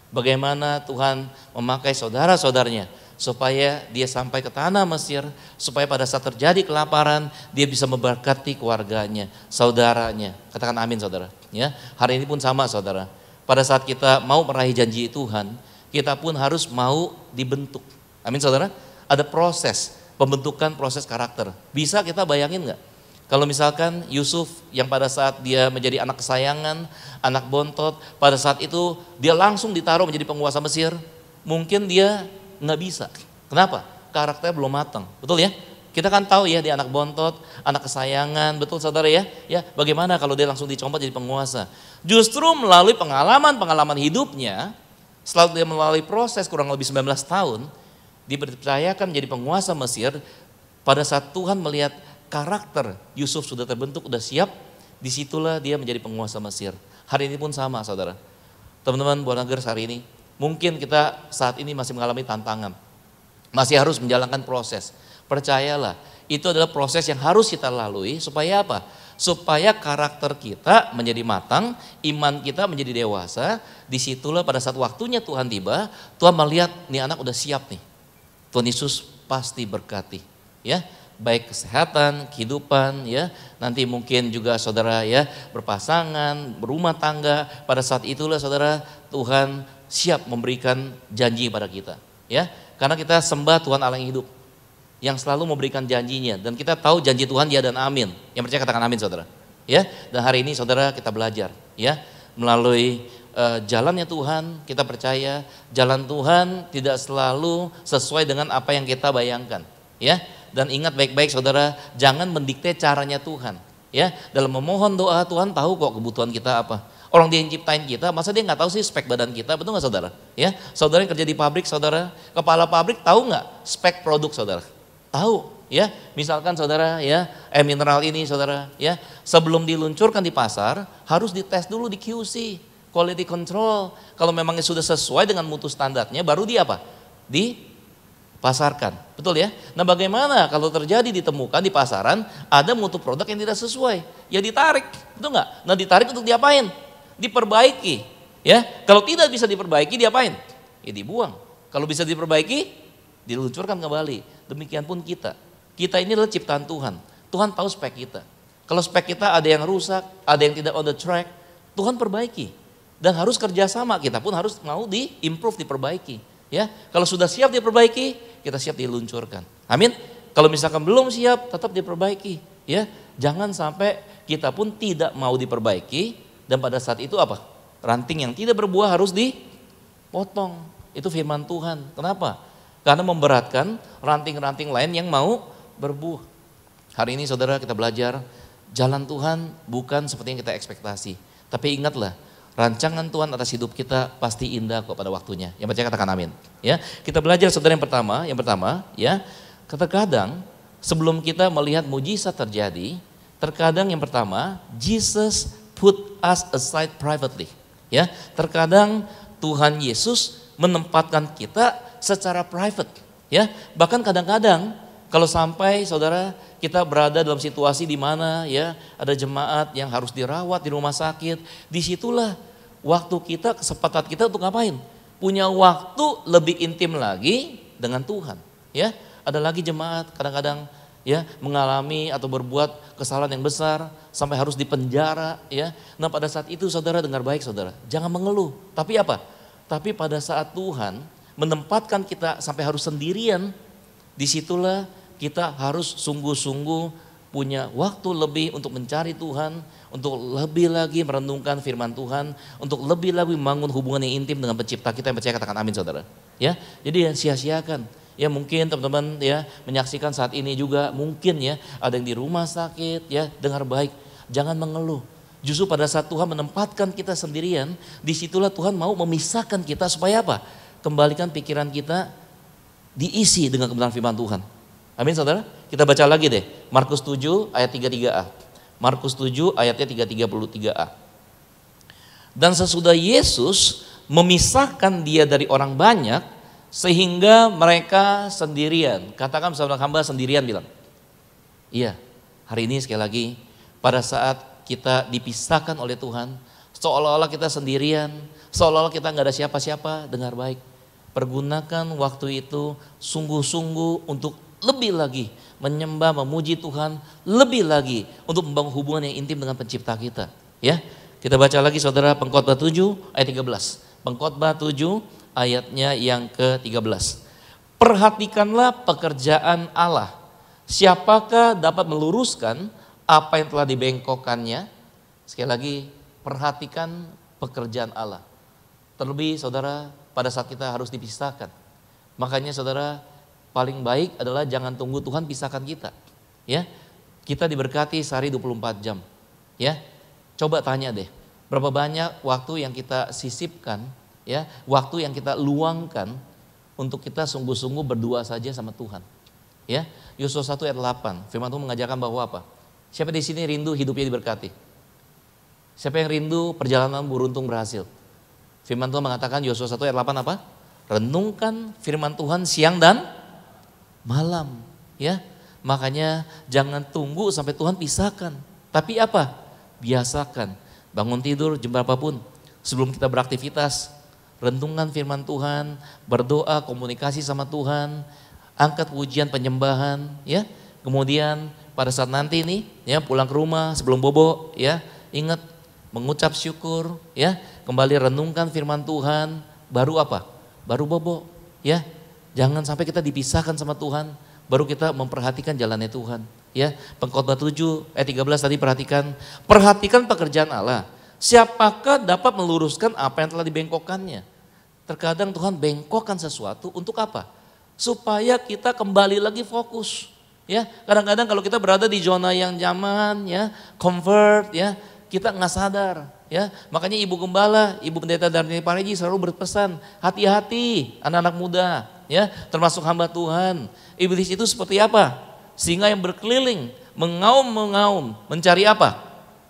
Bagaimana Tuhan memakai saudara-saudaranya supaya dia sampai ke tanah Mesir, supaya pada saat terjadi kelaparan dia bisa memberkati keluarganya, saudaranya. Katakan amin saudara. Ya, hari ini pun sama saudara. Pada saat kita mau meraih janji Tuhan, kita pun harus mau dibentuk. Amin saudara. Ada proses pembentukan, proses karakter. Bisa kita bayangin nggak? Kalau misalkan Yusuf yang pada saat dia menjadi anak kesayangan, anak bontot, pada saat itu dia langsung ditaruh menjadi penguasa Mesir, mungkin dia nggak bisa. Kenapa? Karakternya belum matang, betul ya? Kita kan tahu ya dia anak bontot, anak kesayangan, betul saudara ya? Ya, bagaimana kalau dia langsung dicomot jadi penguasa? Justru melalui pengalaman hidupnya, setelah dia melalui proses kurang lebih 19 tahun, dipercayakan menjadi penguasa Mesir. Pada saat Tuhan melihat karakter Yusuf sudah terbentuk, sudah siap, disitulah dia menjadi penguasa Mesir. Hari ini pun sama saudara. Teman-teman Bonagers hari ini, mungkin kita saat ini masih mengalami tantangan. Masih harus menjalankan proses. Percayalah, itu adalah proses yang harus kita lalui supaya apa? Supaya karakter kita menjadi matang, iman kita menjadi dewasa. Disitulah pada saat waktunya Tuhan tiba, Tuhan melihat nih anak udah siap nih. Tuhan Yesus pasti berkati, ya, baik kesehatan, kehidupan, ya, nanti mungkin juga saudara ya berpasangan, berumah tangga. Pada saat itulah saudara Tuhan siap memberikan janji pada kita, ya, karena kita sembah Tuhan Allah yang hidup, yang selalu memberikan janjinya, dan kita tahu janji Tuhan ya dan amin. Yang percaya katakan amin saudara, ya. Dan hari ini saudara kita belajar, ya, melalui jalannya Tuhan. Kita percaya jalan Tuhan tidak selalu sesuai dengan apa yang kita bayangkan, ya. Dan ingat baik-baik saudara, jangan mendikte caranya Tuhan, ya. Dalam memohon doa Tuhan tahu kok kebutuhan kita apa. Orang dia yang ciptain kita, masa dia nggak tahu sih spek badan kita, betul nggak saudara? Ya, saudara yang kerja di pabrik saudara, kepala pabrik tahu nggak spek produk saudara? Tahu, ya. Misalkan saudara ya, mineral ini saudara, ya, sebelum diluncurkan di pasar harus dites dulu di QC, quality control. Kalau memangnya sudah sesuai dengan mutu standarnya, baru di apa? Dipasarkan, betul ya? Nah bagaimana kalau terjadi ditemukan di pasaran ada mutu produk yang tidak sesuai? Ya ditarik, betul nggak? Nah ditarik untuk diapain? Diperbaiki, ya. Kalau tidak bisa diperbaiki diapain? Ya dibuang. Kalau bisa diperbaiki, diluncurkan kembali. Demikian pun kita. Kita ini adalah ciptaan Tuhan. Tuhan tahu spek kita. Kalau spek kita ada yang rusak, ada yang tidak on the track, Tuhan perbaiki. Dan harus kerjasama, kita pun harus mau di-improve, diperbaiki. Ya, kalau sudah siap diperbaiki, kita siap diluncurkan. Amin. Kalau misalkan belum siap, tetap diperbaiki. Ya, jangan sampai kita pun tidak mau diperbaiki dan pada saat itu apa? Ranting yang tidak berbuah harus dipotong. Itu firman Tuhan. Kenapa? Karena memberatkan ranting-ranting lain yang mau berbuah. Hari ini saudara kita belajar jalan Tuhan bukan seperti yang kita ekspektasi. Tapi ingatlah, rancangan Tuhan atas hidup kita pasti indah kok pada waktunya. Yang percaya katakan amin. Ya, kita belajar saudara yang pertama, ya, terkadang sebelum kita melihat mujizat terjadi, terkadang yang pertama, Jesus put us aside privately. Ya, terkadang Tuhan Yesus menempatkan kita secara private. Ya, bahkan kadang-kadang kalau sampai saudara kita berada dalam situasi di mana ya ada jemaat yang harus dirawat di rumah sakit, disitulah waktu kita, kesempatan kita untuk ngapain? Punya waktu lebih intim lagi dengan Tuhan. Ya, ada lagi jemaat kadang-kadang ya mengalami atau berbuat kesalahan yang besar sampai harus dipenjara. Ya, nah pada saat itu saudara dengar baik saudara, jangan mengeluh. Tapi apa? Tapi pada saat Tuhan menempatkan kita sampai harus sendirian, disitulah kita harus sungguh-sungguh punya waktu lebih untuk mencari Tuhan, untuk lebih lagi merenungkan firman Tuhan, untuk lebih lagi membangun hubungan yang intim dengan pencipta kita, yang percaya katakan amin saudara. Ya, jadi sia-siakan. Ya mungkin teman-teman ya menyaksikan saat ini juga mungkin ya ada yang di rumah sakit ya, dengar baik, jangan mengeluh. Justru pada saat Tuhan menempatkan kita sendirian, disitulah Tuhan mau memisahkan kita supaya apa? Kembalikan pikiran kita diisi dengan kebenaran firman Tuhan. Amin saudara. Kita baca lagi deh. Markus 7 ayat 33a. Markus 7 ayatnya 333a. Dan sesudah Yesus memisahkan dia dari orang banyak sehingga mereka sendirian. Katakan bersama hamba sendirian bilang. Iya, hari ini sekali lagi pada saat kita dipisahkan oleh Tuhan, seolah-olah kita sendirian, seolah-olah kita nggak ada siapa-siapa, dengar baik. Pergunakan waktu itu sungguh-sungguh untuk lebih lagi menyembah, memuji Tuhan, lebih lagi untuk membangun hubungan yang intim dengan pencipta kita. Ya, kita baca lagi saudara Pengkhotbah 7 ayat 13. Pengkhotbah 7 ayatnya yang ke-13. Perhatikanlah pekerjaan Allah. Siapakah dapat meluruskan apa yang telah dibengkokkannya? Sekali lagi, perhatikan pekerjaan Allah. Terlebih saudara, pada saat kita harus dipisahkan. Makanya saudara, paling baik adalah jangan tunggu Tuhan pisahkan kita. Ya, kita diberkati sehari 24 jam. Ya, coba tanya deh, berapa banyak waktu yang kita sisipkan, ya, waktu yang kita luangkan untuk kita sungguh-sungguh berdua saja sama Tuhan. Ya, Yosua 1 ayat 8, firman Tuhan mengajarkan bahwa apa? Siapa di sini rindu hidupnya diberkati? Siapa yang rindu perjalanan beruntung berhasil? Firman Tuhan mengatakan Yosua 1 ayat 8 apa? Renungkan firman Tuhan siang dan malam, ya. Makanya jangan tunggu sampai Tuhan pisahkan. Tapi apa? Biasakan bangun tidur jam berapapun sebelum kita beraktivitas, renungkan firman Tuhan, berdoa, komunikasi sama Tuhan, angkat pujian penyembahan, ya. Kemudian pada saat nanti nih, ya pulang ke rumah sebelum bobo, ya ingat mengucap syukur, ya kembali renungkan firman Tuhan, baru apa? Baru bobo, ya. Jangan sampai kita dipisahkan sama Tuhan, baru kita memperhatikan jalannya Tuhan. Ya, Pengkhotbah 7 ayat 13 tadi perhatikan pekerjaan Allah. Siapakah dapat meluruskan apa yang telah dibengkokkannya? Terkadang Tuhan bengkokkan sesuatu untuk apa? Supaya kita kembali lagi fokus. Ya, kadang-kadang kalau kita berada di zona yang nyaman, ya, comfort, ya, kita nggak sadar. Ya, makanya Ibu Gembala, Ibu Pendeta Darni Pareji selalu berpesan, hati-hati anak-anak muda, ya, termasuk hamba Tuhan. Iblis itu seperti apa? Singa yang berkeliling, mengaum-mengaum, mencari apa?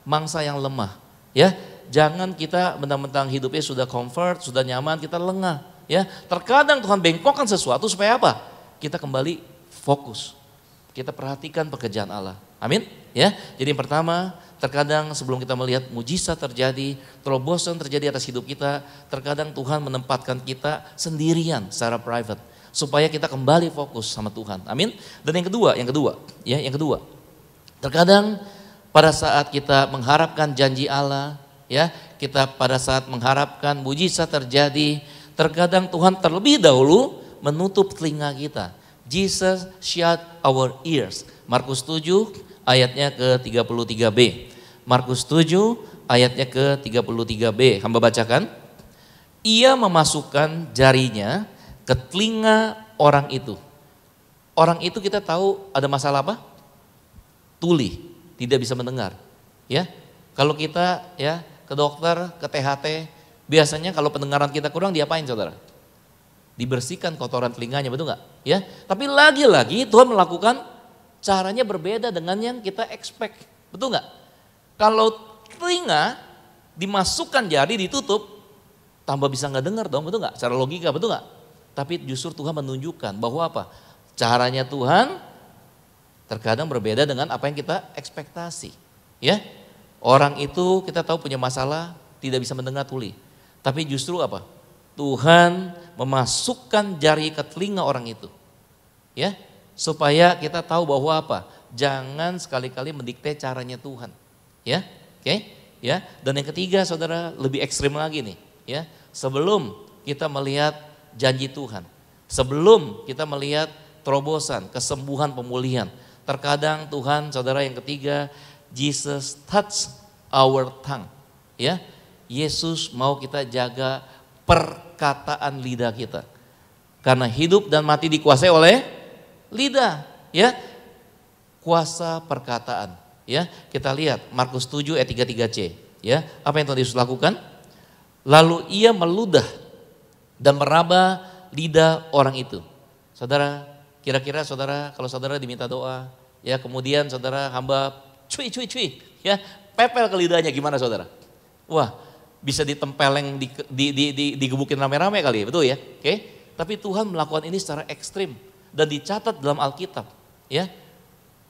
Mangsa yang lemah. Ya, jangan kita mentang-mentang hidupnya sudah comfort, sudah nyaman, kita lengah. Ya, terkadang Tuhan bengkokkan sesuatu supaya apa? Kita kembali fokus. Kita perhatikan pekerjaan Allah. Amin. Ya, jadi yang pertama, terkadang sebelum kita melihat mujizat terjadi, terobosan terjadi atas hidup kita, terkadang Tuhan menempatkan kita sendirian secara private supaya kita kembali fokus sama Tuhan. Amin. Dan yang kedua, terkadang pada saat kita mengharapkan janji Allah, ya, kita pada saat mengharapkan mujizat terjadi, terkadang Tuhan terlebih dahulu menutup telinga kita. Jesus shut our ears. Markus 7 ayatnya ke-33b. Markus 7 ayatnya ke-33b. Hamba bacakan. Ia memasukkan jarinya ke telinga orang itu. Orang itu kita tahu ada masalah apa? Tuli, tidak bisa mendengar. Ya, kalau kita ya ke dokter, ke THT, biasanya kalau pendengaran kita kurang diapain saudara? Dibersihkan kotoran telinganya, betul nggak? Ya, tapi lagi-lagi Tuhan melakukan caranya berbeda dengan yang kita expect, betul nggak? Kalau telinga dimasukkan jari ditutup, tambah bisa nggak dengar dong, betul nggak? Secara logika, betul nggak? Tapi justru Tuhan menunjukkan bahwa apa? Caranya Tuhan terkadang berbeda dengan apa yang kita ekspektasi. Ya, orang itu kita tahu punya masalah, tidak bisa mendengar tuli, tapi justru apa? Tuhan memasukkan jari ke telinga orang itu, ya, supaya kita tahu bahwa apa? Jangan sekali-kali mendikte caranya Tuhan, ya, oke, ya. Dan yang ketiga, saudara, lebih ekstrim lagi nih, ya. Sebelum kita melihat janji Tuhan, sebelum kita melihat terobosan, kesembuhan, pemulihan, Terkadang Tuhan, saudara, yang ketiga, Jesus touch our tongue. Ya, Yesus mau kita jaga perkataan lidah kita. Karena hidup dan mati dikuasai oleh lidah, ya. Kuasa perkataan, ya. Kita lihat Markus 7 ayat 33c, ya. Apa yang Tuhan Yesus lakukan? Lalu ia meludah dan meraba lidah orang itu. Saudara, kira-kira saudara, kalau saudara diminta doa, ya, kemudian saudara hamba cuy, ya, pepel ke lidahnya, gimana saudara? Wah, bisa ditempeleng, digebukin rame-rame kali ya, betul ya? Oke. Tapi Tuhan melakukan ini secara ekstrim dan dicatat dalam Alkitab, ya.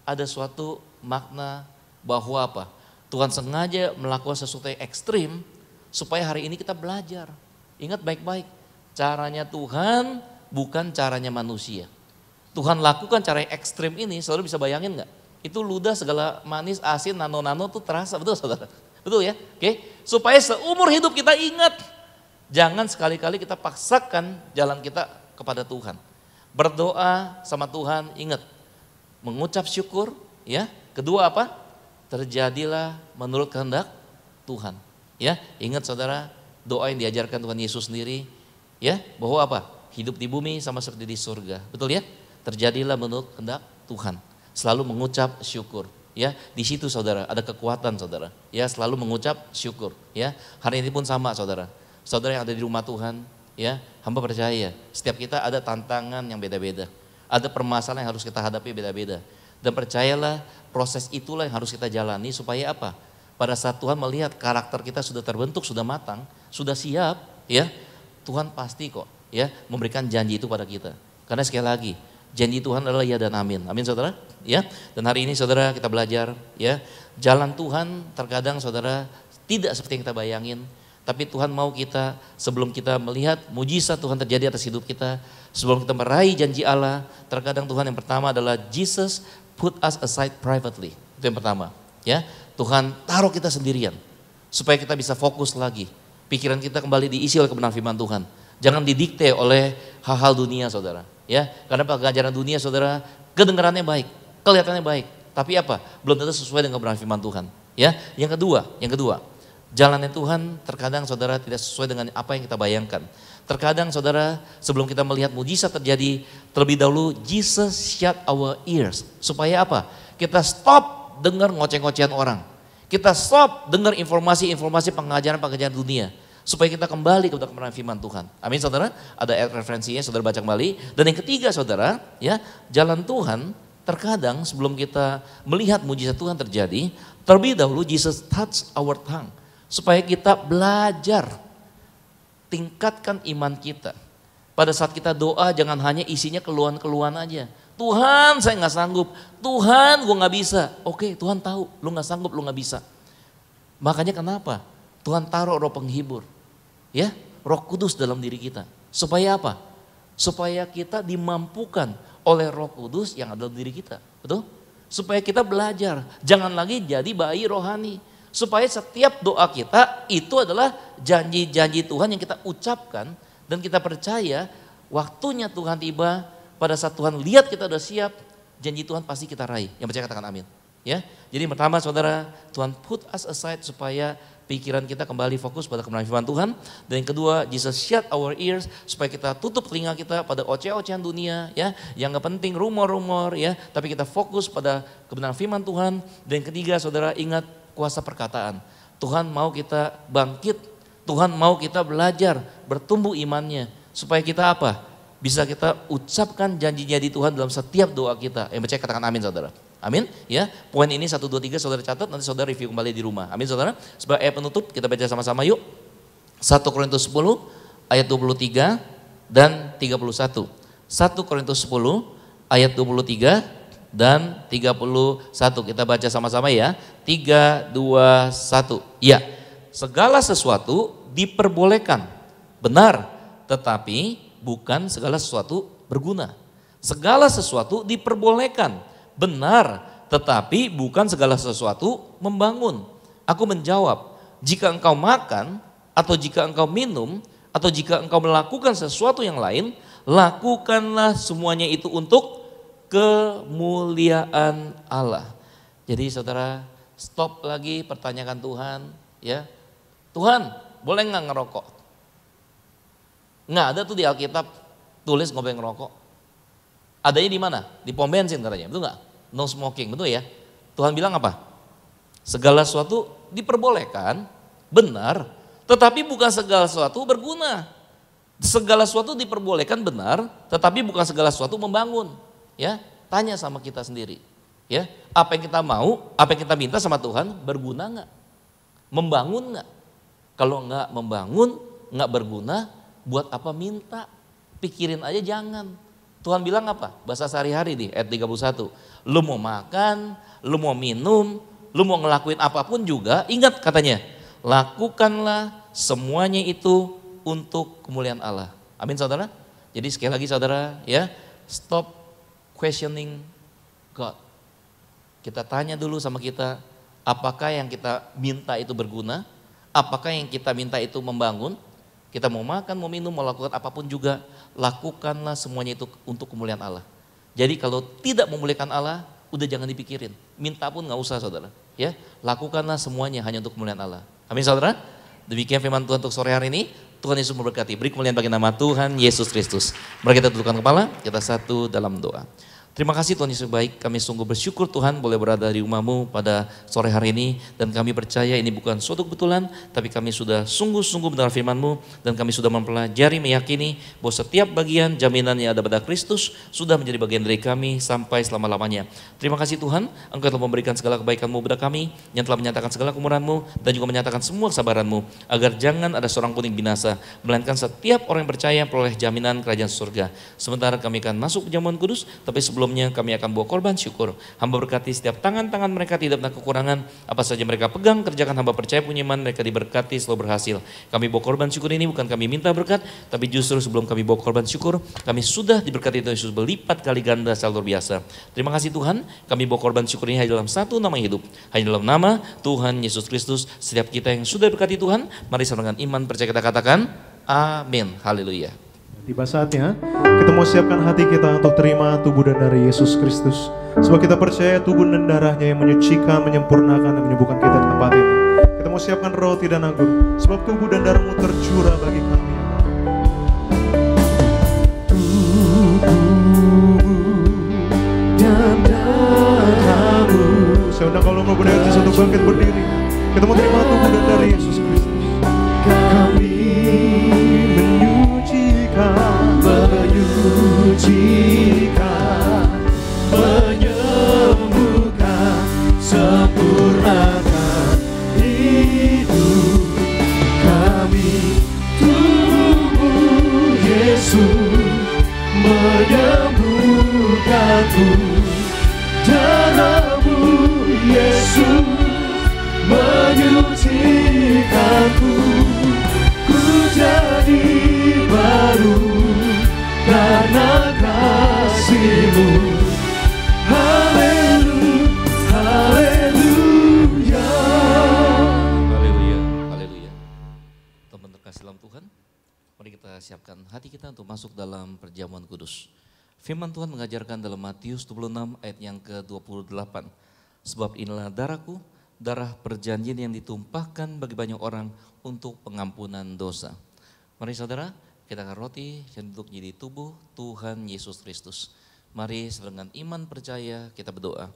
Ada suatu makna bahwa apa? Tuhan sengaja melakukan sesuatu yang ekstrim supaya hari ini kita belajar. Ingat baik-baik, caranya Tuhan bukan caranya manusia. Tuhan lakukan cara yang ekstrim ini, saudara bisa bayangin nggak? Itu ludah segala manis, asin, nano-nano tuh terasa, betul saudara? Betul ya? Oke. Supaya seumur hidup kita ingat. Jangan sekali-kali kita paksakan jalan kita kepada Tuhan. Berdoa sama Tuhan, ingat. Mengucap syukur, ya. Kedua apa? Terjadilah menurut kehendak Tuhan. Ya, ingat saudara, doa yang diajarkan Tuhan Yesus sendiri, ya, bahwa apa? Hidup di bumi sama seperti di surga. Betul ya? Terjadilah menurut kehendak Tuhan. Selalu mengucap syukur. Ya, di situ saudara ada kekuatan saudara. Ya, selalu mengucap syukur. Ya, hari ini pun sama saudara. Saudara yang ada di rumah Tuhan, ya, hamba percaya setiap kita ada tantangan yang beda-beda. Ada permasalahan yang harus kita hadapi beda-beda. Dan percayalah proses itulah yang harus kita jalani supaya apa? Pada saat Tuhan melihat karakter kita sudah terbentuk, sudah matang, sudah siap, ya, Tuhan pasti kok, ya, memberikan janji itu pada kita. Karena sekali lagi, janji Tuhan adalah ya dan amin. Amin saudara, ya. Dan hari ini saudara kita belajar, ya, jalan Tuhan terkadang saudara tidak seperti yang kita bayangin. Tapi Tuhan mau kita, sebelum kita melihat mujizat Tuhan terjadi atas hidup kita, sebelum kita meraih janji Allah, terkadang Tuhan yang pertama adalah Jesus put us aside privately. Itu yang pertama, ya. Tuhan taruh kita sendirian supaya kita bisa fokus lagi. Pikiran kita kembali diisi oleh kebenaran firman Tuhan. Jangan didikte oleh hal-hal dunia saudara, ya. Karena pengajaran dunia saudara kedengarannya baik, kelihatannya baik, tapi apa? Belum tentu sesuai dengan kebenaran firman Tuhan, ya. Yang kedua, jalannya Tuhan terkadang saudara tidak sesuai dengan apa yang kita bayangkan. Terkadang saudara sebelum kita melihat mujizat terjadi, terlebih dahulu Jesus shut our ears. Supaya apa? Kita stop dengar ngoceh-ngocehan orang. Kita stop dengar informasi-informasi pengajaran-pengajaran dunia. Supaya kita kembali kepada kebenaran firman Tuhan. Amin saudara, ada referensinya saudara baca kembali. Dan yang ketiga saudara, ya, jalan Tuhan terkadang sebelum kita melihat mujizat Tuhan terjadi, terlebih dahulu Jesus touch our tongue. Supaya kita belajar, tingkatkan iman kita. Pada saat kita doa jangan hanya isinya keluhan-keluhan aja. Tuhan saya gak sanggup, Tuhan gue gak bisa. Oke, Tuhan tahu lu gak sanggup, lu gak bisa. Makanya kenapa? Tuhan taruh roh penghibur, ya, Roh Kudus dalam diri kita. Supaya apa? Supaya kita dimampukan oleh Roh Kudus yang ada dalam diri kita. Betul? Supaya kita belajar, jangan lagi jadi bayi rohani. Supaya setiap doa kita itu adalah janji-janji Tuhan yang kita ucapkan dan kita percaya waktunya Tuhan tiba, pada saat Tuhan lihat kita udah siap, janji Tuhan pasti kita raih. Yang percaya katakan amin. Ya, jadi pertama saudara, Tuhan put us aside supaya pikiran kita kembali fokus pada kebenaran firman Tuhan. Dan yang kedua, Jesus shut our ears supaya kita tutup telinga kita pada oceh-ocehan dunia, ya, yang gak penting rumor-rumor, ya, tapi kita fokus pada kebenaran firman Tuhan. Dan yang ketiga saudara, ingat kuasa perkataan. Tuhan mau kita bangkit, Tuhan mau kita belajar, bertumbuh imannya. Supaya kita apa? Bisa kita ucapkan janji-janji Tuhan dalam setiap doa kita. Yang percaya katakan amin saudara. Amin, ya. Poin ini 1, 2, 3 saudara catat, nanti saudara review kembali di rumah. Amin saudara. Sebagai ayat penutup kita baca sama-sama yuk. 1 Korintus 10 ayat 23 dan 31. 1 Korintus 10 ayat 23 dan 31. Kita baca sama-sama ya. 3, 2, 1. Ya, segala sesuatu diperbolehkan, benar, tetapi bukan segala sesuatu berguna. Segala sesuatu diperbolehkan, benar, tetapi bukan segala sesuatu membangun. Aku menjawab, jika engkau makan, atau jika engkau minum, atau jika engkau melakukan sesuatu yang lain, lakukanlah semuanya itu untuk kemuliaan Allah. Jadi saudara stop lagi pertanyakan Tuhan, ya. Tuhan, boleh nggak ngerokok? Nggak ada tuh di Alkitab tulis nggak boleh ngerokok. Adanya di mana? Di pom bensin katanya, betul nggak? No smoking, betul ya? Tuhan bilang apa? Segala sesuatu diperbolehkan, benar, tetapi bukan segala sesuatu berguna. Segala sesuatu diperbolehkan benar, tetapi bukan segala sesuatu membangun. Ya, tanya sama kita sendiri. Ya, apa yang kita mau, apa yang kita minta sama Tuhan berguna nggak? Membangun nggak? Kalau nggak membangun, nggak berguna, buat apa minta? Pikirin aja jangan. Tuhan bilang apa? Bahasa sehari-hari di ayat 31. Lu mau makan, lu mau minum, lu mau ngelakuin apapun juga, ingat katanya, lakukanlah semuanya itu untuk kemuliaan Allah. Amin saudara? Jadi sekali lagi saudara, ya, stop questioning God. Kita tanya dulu sama kita, apakah yang kita minta itu berguna? Apakah yang kita minta itu membangun? Kita mau makan, mau minum, mau lakukan apapun juga, lakukanlah semuanya itu untuk kemuliaan Allah. Jadi kalau tidak memuliakan Allah, udah jangan dipikirin. Minta pun nggak usah saudara. Ya, lakukanlah semuanya hanya untuk kemuliaan Allah. Amin saudara? Demikian firman Tuhan untuk sore hari ini. Tuhan Yesus memberkati. Beri kemuliaan bagi nama Tuhan Yesus Kristus. Mari kita tundukkan kepala, kita satu dalam doa. Terima kasih Tuhan Yesus baik, kami sungguh bersyukur Tuhan boleh berada di rumah-Mu pada sore hari ini. Dan kami percaya ini bukan suatu kebetulan, tapi kami sudah sungguh-sungguh mendengar firman-Mu. Dan kami sudah mempelajari, meyakini bahwa setiap bagian jaminan yang ada pada Kristus sudah menjadi bagian dari kami sampai selama-lamanya. Terima kasih Tuhan, Engkau telah memberikan segala kebaikan-Mu kepada kami, yang telah menyatakan segala kemurahan-Mu, dan juga menyatakan semua kesabaran-Mu, agar jangan ada seorang pun yang binasa, melainkan setiap orang yang percaya peroleh jaminan kerajaan surga. Sementara kami akan masuk ke jamuan kudus, tapi sebelumnya kami akan bawa korban syukur. Hamba berkati setiap tangan-tangan mereka tidak pernah kekurangan, apa saja mereka pegang, kerjakan hamba percaya punya iman, mereka diberkati selalu berhasil. Kami bawa korban syukur ini bukan kami minta berkat, tapi justru sebelum kami bawa korban syukur, kami sudah diberkati Tuhan Yesus berlipat kali ganda secara luar biasa. Terima kasih Tuhan, kami bawa korban syukur ini hanya dalam satu nama yang hidup, hanya dalam nama Tuhan Yesus Kristus. Setiap kita yang sudah diberkati Tuhan, mari sama dengan iman percaya kita katakan, amin, haleluya. Tiba saatnya kita mau siapkan hati kita untuk terima tubuh dan darah Yesus Kristus. Sebab kita percaya tubuh dan darahnya yang menyucikan, menyempurnakan, dan menyembuhkan kita di tempat ini. Kita mau siapkan roti dan anggur, sebab tubuh dan darah-Mu tercurah bagi kami. Tubuh dan darah-Mu. Saya undang kalau mau berdiri satu bangkit berdiri. Kita mau terima tubuh dan darah Yesus Kristus. Kami menyucikan, menyembuhkan, sempurnakan hidup kami. Tubuh Yesus menyembuhkanku, darah-Mu Yesus menyucikanku. Ku jadi baru karena kasih-Mu. Haleluya, haleluya. Haleluya, haleluya. Teman terkasih dalam Tuhan, mari kita siapkan hati kita untuk masuk dalam perjamuan kudus. Firman Tuhan mengajarkan dalam Matius 26 ayat yang ke-28. Sebab inilah darahku, darah perjanjian yang ditumpahkan bagi banyak orang untuk pengampunan dosa. Mari saudara, kita akan roti dan untuk jadi tubuh Tuhan Yesus Kristus. Mari dengan iman percaya kita berdoa.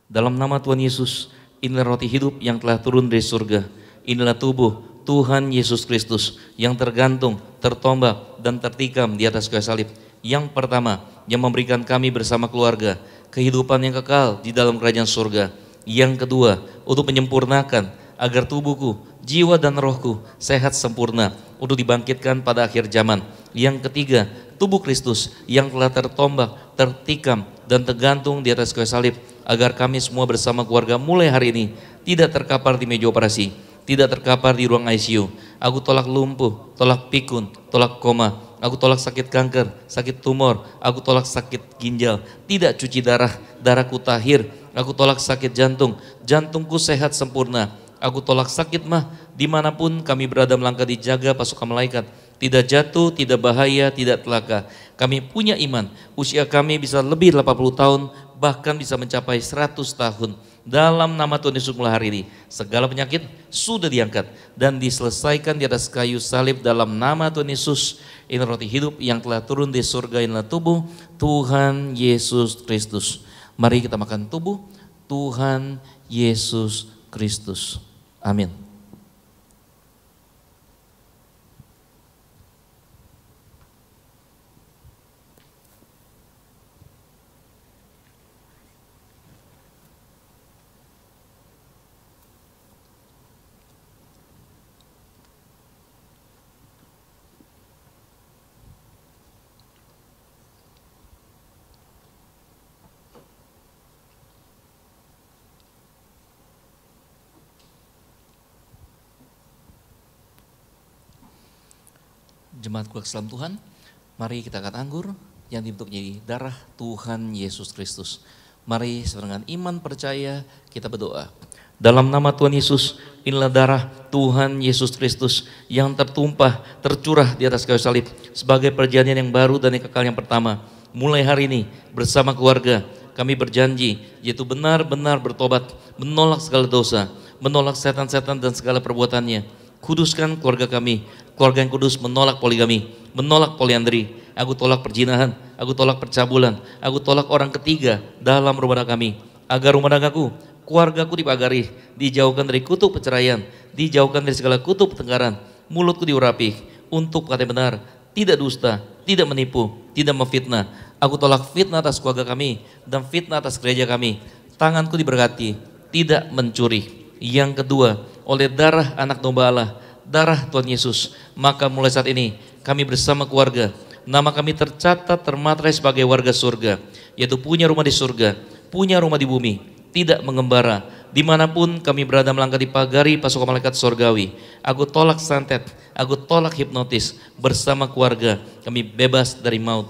Dalam nama Tuhan Yesus, inilah roti hidup yang telah turun dari surga. Inilah tubuh Tuhan Yesus Kristus yang tergantung, tertombak dan tertikam di atas kayu salib. Yang pertama, yang memberikan kami bersama keluarga kehidupan yang kekal di dalam kerajaan surga. Yang kedua, untuk menyempurnakan agar tubuhku, jiwa dan rohku sehat sempurna untuk dibangkitkan pada akhir zaman. Yang ketiga, tubuh Kristus yang telah tertombak, tertikam dan tergantung di atas kayu salib, agar kami semua bersama keluarga mulai hari ini tidak terkapar di meja operasi, tidak terkapar di ruang ICU. Aku tolak lumpuh, tolak pikun, tolak koma, aku tolak sakit kanker, sakit tumor, aku tolak sakit ginjal, tidak cuci darah, darahku tahir. Aku tolak sakit jantung, jantungku sehat sempurna. Aku tolak sakit mah, dimanapun kami berada melangkah dijaga pasukan malaikat. tidak jatuh, tidak bahaya, tidak celaka. Kami punya iman, usia kami bisa lebih 80 tahun, bahkan bisa mencapai 100 tahun. Dalam nama Tuhan Yesus mulai hari ini, segala penyakit sudah diangkat dan diselesaikan di atas kayu salib dalam nama Tuhan Yesus. Ini roti hidup yang telah turun di surga, inilah tubuh Tuhan Yesus Kristus. Mari kita makan tubuh Tuhan Yesus Kristus. Amin. Jemaat keluarga salam Tuhan, mari kita angkat anggur yang dibentuk menjadi darah Tuhan Yesus Kristus. Mari dengan iman percaya kita berdoa. Dalam nama Tuhan Yesus, inilah darah Tuhan Yesus Kristus yang tertumpah, tercurah di atas kayu salib sebagai perjanjian yang baru dan yang kekal yang pertama. Mulai hari ini bersama keluarga kami berjanji, yaitu benar-benar bertobat, menolak segala dosa, menolak setan-setan dan segala perbuatannya. Kuduskan keluarga kami, keluarga yang kudus, menolak poligami, menolak poliandri. Aku tolak perzinahan, aku tolak percabulan, aku tolak orang ketiga dalam rumah tangga kami. Agar rumah tanggaku, keluargaku dipagari, dijauhkan dari kutuk perceraian, dijauhkan dari segala kutuk pertengkaran. Mulutku diurapi untuk kata yang benar, tidak dusta, tidak menipu, tidak memfitnah. Aku tolak fitnah atas keluarga kami dan fitnah atas gereja kami. Tanganku diberkati, tidak mencuri. Yang kedua, oleh darah anak domba Allah, darah Tuhan Yesus, maka mulai saat ini kami bersama keluarga, nama kami tercatat termaterai sebagai warga surga, yaitu punya rumah di surga, punya rumah di bumi, tidak mengembara, dimanapun kami berada melangkah di pagari pasukan malaikat surgawi. Aku tolak santet, aku tolak hipnotis, bersama keluarga kami bebas dari maut.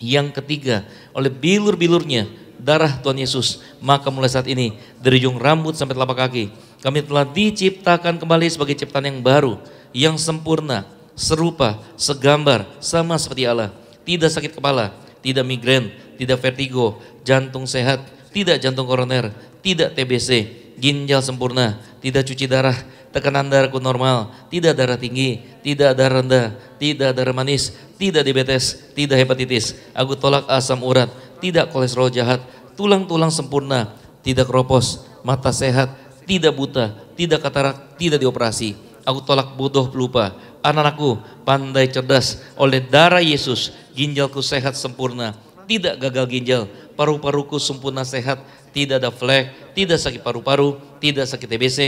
Yang ketiga, oleh bilur-bilurnya darah Tuhan Yesus, maka mulai saat ini dari ujung rambut sampai telapak kaki kami telah diciptakan kembali sebagai ciptaan yang baru, yang sempurna, serupa, segambar, sama seperti Allah. Tidak sakit kepala, tidak migrain, tidak vertigo, jantung sehat, tidak jantung koroner, tidak TBC, ginjal sempurna, tidak cuci darah, tekanan darahku normal, tidak darah tinggi, tidak darah rendah, tidak darah manis, tidak diabetes, tidak hepatitis. Aku tolak asam urat, tidak kolesterol jahat, tulang-tulang sempurna, tidak keropos, mata sehat, tidak buta, tidak katarak, tidak dioperasi. Aku tolak bodoh pelupa, anak-anakku pandai cerdas oleh darah Yesus, ginjalku sehat sempurna, tidak gagal ginjal, paru-paruku sempurna sehat, tidak ada flek, tidak sakit paru-paru, tidak sakit TBC,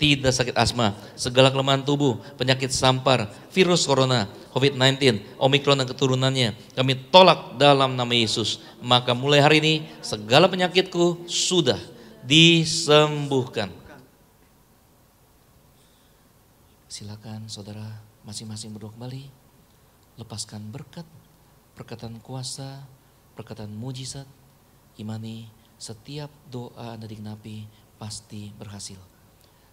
tidak sakit asma, segala kelemahan tubuh, penyakit sampar, virus corona, COVID-19, Omikron dan keturunannya, kami tolak dalam nama Yesus. Maka mulai hari ini segala penyakitku sudah disembuhkan. Silakan saudara masing-masing berdoa kembali, lepaskan berkat, perkataan kuasa, perkataan mujizat, imani setiap doa Anda digenapi pasti berhasil.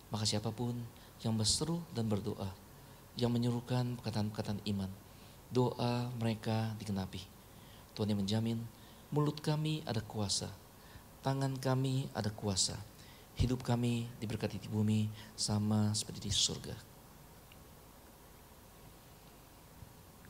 Maka siapapun yang berseru dan berdoa, yang menyuruhkan perkataan-perkataan iman, doa mereka digenapi. Tuhan yang menjamin mulut kami ada kuasa, tangan kami ada kuasa, hidup kami diberkati di bumi sama seperti di surga.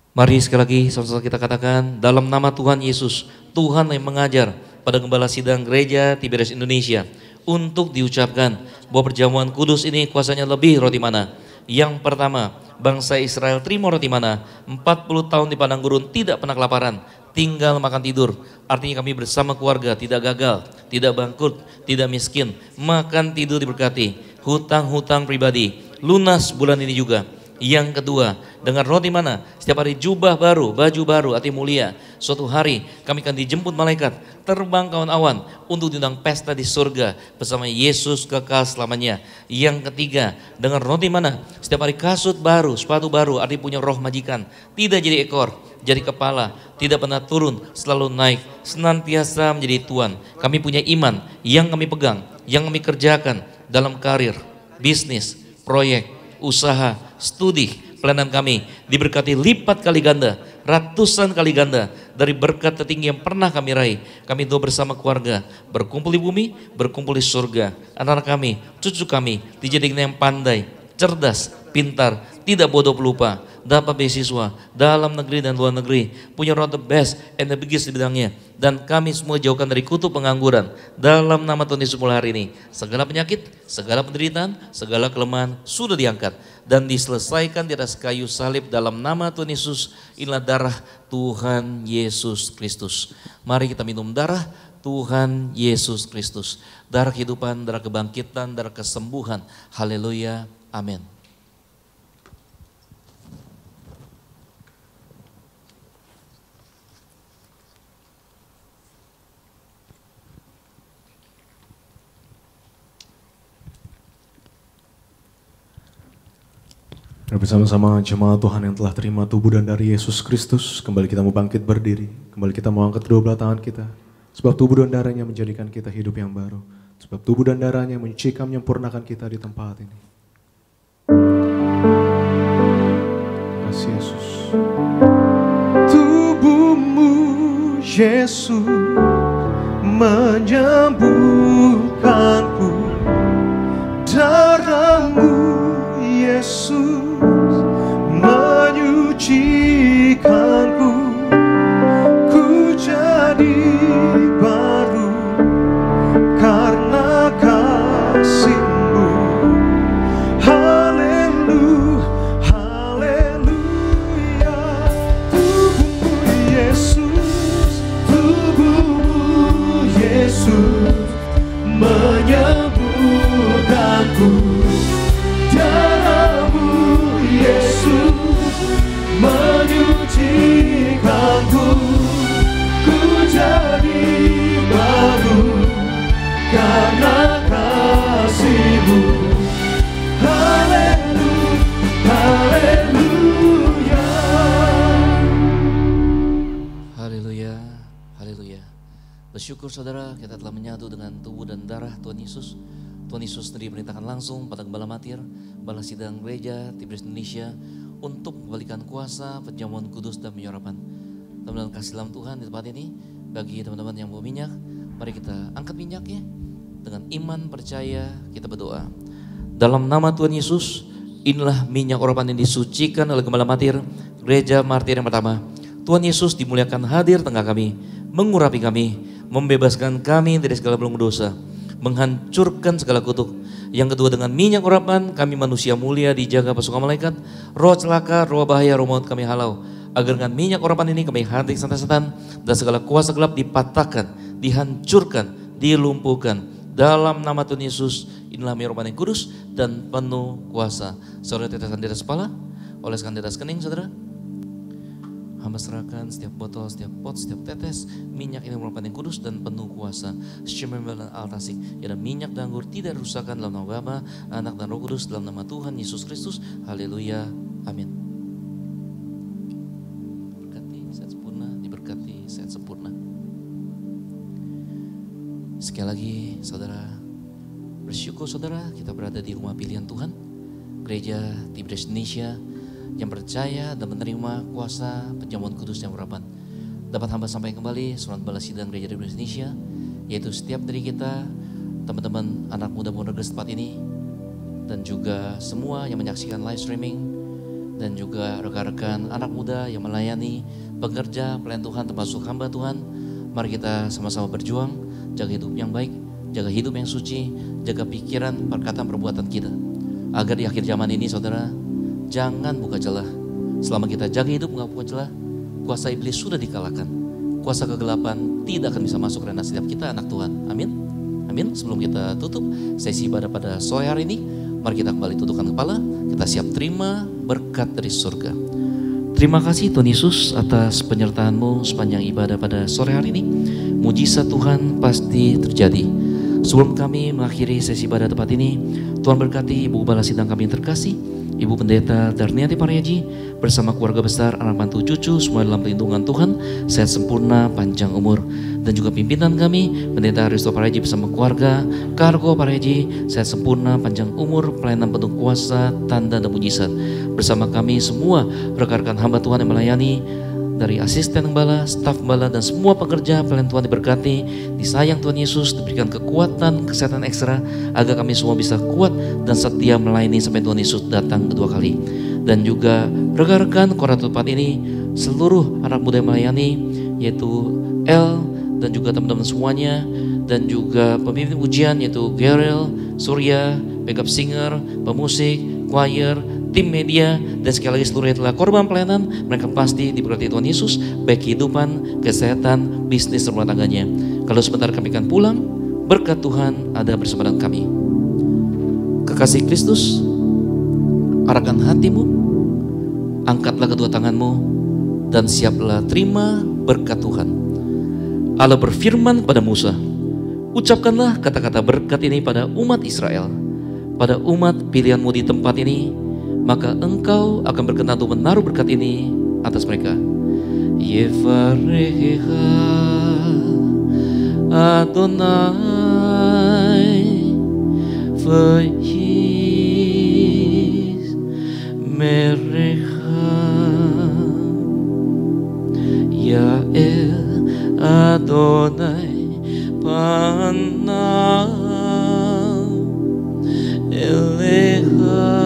Mari sekali lagi saudara kita katakan, dalam nama Tuhan Yesus, Tuhan yang mengajar pada Gembala Sidang Gereja Tiberias Indonesia untuk diucapkan bahwa perjamuan kudus ini kuasanya lebih roti mana. Yang pertama, bangsa Israel terima roti mana, 40 tahun di padang gurun tidak pernah kelaparan, tinggal makan tidur. Artinya kami bersama keluarga tidak gagal, tidak bangkrut, tidak miskin, makan tidur diberkati, hutang-hutang pribadi lunas bulan ini juga. Yang kedua, dengan roti mana, setiap hari jubah baru, baju baru, hati mulia. Suatu hari kami akan dijemput malaikat, terbang kawan awan untuk diundang pesta di surga bersama Yesus kekal selamanya. Yang ketiga, dengan roti mana, setiap hari kasut baru, sepatu baru, arti punya roh majikan. Tidak jadi ekor, jadi kepala, tidak pernah turun, selalu naik, senantiasa menjadi tuan. Kami punya iman yang kami pegang, yang kami kerjakan dalam karir, bisnis, proyek, usaha, studi, pelayanan kami diberkati lipat kali ganda, ratusan kali ganda dari berkat tertinggi yang pernah kami raih. Kami doa bersama keluarga, berkumpul di bumi, berkumpul di surga. Anak-anak kami, cucu kami dijadikan yang pandai, cerdas, pintar, tidak bodoh pelupa, dapat beasiswa dalam negeri dan luar negeri, punya road the best and the biggest di bidangnya. Dan kami semua jauhkan dari kutub pengangguran dalam nama Tuhan Yesus mulai hari ini. Segala penyakit, segala penderitaan, segala kelemahan sudah diangkat dan diselesaikan di atas kayu salib dalam nama Tuhan Yesus. Inilah darah Tuhan Yesus Kristus. Mari kita minum darah Tuhan Yesus Kristus. Darah kehidupan, darah kebangkitan, darah kesembuhan. Haleluya, amin. Dan bersama-sama jemaat Tuhan yang telah terima tubuh dan darah Yesus Kristus, kembali kita mau bangkit berdiri, kembali kita mau angkat kedua belah tangan kita. Sebab tubuh dan darahnya menjadikan kita hidup yang baru. Sebab tubuh dan darahnya menyucikan, menyempurnakan kita di tempat ini. Terima kasih Yesus. Tubuhmu Yesus menyembuhkanku, darahmu Yesus menyucikanku, ku jadi baru karena kasih-Mu. Haleluya, haleluya. Tubuhmu Yesus, tubuhmu Yesus menyembuhkanku, darahmu Yesus menyucikanku, ku jadi baru karena kasih-Mu. Haleluya, haleluya. Haleluya, haleluya. Bersyukur saudara, kita telah menyatu dengan tubuh dan darah Tuhan Yesus. Tuhan Yesus sendiri perintahkan langsung pada Gembala Matir, Bala Sidang Gereja Tiberias Indonesia untuk membalikan kuasa, penjamuan kudus dan penyurapan. Teman-teman kasih dalam Tuhan di tempat ini, bagi teman-teman yang bawa minyak, mari kita angkat minyaknya. Dengan iman percaya kita berdoa. Dalam nama Tuhan Yesus, inilah minyak urapan yang disucikan oleh Gembala Matir, Gereja Martir yang pertama. Tuhan Yesus dimuliakan hadir tengah kami, mengurapi kami, membebaskan kami dari segala belenggu dosa, menghancurkan segala kutuk. Yang kedua, dengan minyak urapan kami manusia mulia dijaga pasukan malaikat, roh celaka, roh bahaya, roh maut kami halau. Agar dengan minyak urapan ini kami hadir setan-setan dan segala kuasa gelap dipatahkan, dihancurkan, dilumpuhkan. Dalam nama Tuhan Yesus, inilah minyak urapan yang kudus dan penuh kuasa. Saudara tetesan di atas kepala, oleskan di atas kening saudara. Hamba serahkan setiap botol, setiap pot, setiap tetes minyak ini merupakan yang kudus dan penuh kuasa. Syemembel dan altasik, ya dan minyak dan anggur tidak rusakkan dalam nama Bapa, Anak dan Roh Kudus dalam nama Tuhan Yesus Kristus. Haleluya, amin. Berkati sehat sempurna, diberkati sehat sempurna. Sekali lagi saudara, bersyukur saudara kita berada di rumah pilihan Tuhan, Gereja Tiberias Indonesia, yang percaya dan menerima kuasa penjamuan kudus yang urapan. Dapat hamba sampaikan kembali surat balas sidang Gereja Tiberias Indonesia, yaitu setiap dari kita, teman-teman anak muda Monerges tempat ini, dan juga semua yang menyaksikan live streaming, dan juga rekan-rekan anak muda yang melayani pekerja pelayan Tuhan termasuk hamba Tuhan. Mari kita sama-sama berjuang, jaga hidup yang baik, jaga hidup yang suci, jaga pikiran, perkataan, perbuatan kita, agar di akhir zaman ini saudara, jangan buka celah. Selama kita jaga hidup nggak buka celah, kuasa iblis sudah dikalahkan. Kuasa kegelapan tidak akan bisa masuk ranah setiap kita anak Tuhan. Amin. Amin. Sebelum kita tutup sesi ibadah pada sore hari ini, mari kita kembali tundukkan kepala. Kita siap terima berkat dari surga. Terima kasih Tuhan Yesus atas penyertaan-Mu sepanjang ibadah pada sore hari ini. Mujizat Tuhan pasti terjadi. Sebelum kami mengakhiri sesi ibadah tempat ini, Tuhan berkati Ibu Bala Sidang kami yang terkasih, Ibu Pendeta Darniati Paryaji bersama keluarga besar, anak mantu, cucu, semua dalam perlindungan Tuhan, sehat sempurna, panjang umur. dan juga pimpinan kami, Pendeta Risto Pareji bersama keluarga, Kargo Pareji, sehat sempurna, panjang umur, pelayanan penuh kuasa, tanda dan mujizat. Bersama kami semua rekan-rekan hamba Tuhan yang melayani, dari asisten gembala, staf gembala, dan semua pekerja pelayan Tuhan diberkati, disayang Tuhan Yesus, diberikan kekuatan, kesehatan ekstra, agar kami semua bisa kuat dan setia melayani sampai Tuhan Yesus datang kedua kali. Dan juga rekan-rekan koordinator tempat ini, seluruh anak muda yang melayani, yaitu El dan juga teman-teman semuanya, dan juga pemimpin ujian yaitu Gerel, Surya, backup singer, pemusik, choir, tim media, dan sekali lagi seluruhnya telah korban pelayanan. Mereka pasti diberkati Tuhan Yesus, baik kehidupan, kesehatan, bisnis, rumah tangganya. Kalau sebentar kami akan pulang, berkat Tuhan ada bersama dengan kami. Kekasih Kristus, arahkan hatimu, angkatlah kedua tanganmu, dan siaplah terima berkat Tuhan. Allah berfirman pada Musa, ucapkanlah kata-kata berkat ini pada umat Israel, pada umat pilihanmu di tempat ini, maka engkau akan berkenan untuk menaruh berkat ini atas mereka. Yevareha Adonai Vayis Merecha Yael Adonai Panav Elecha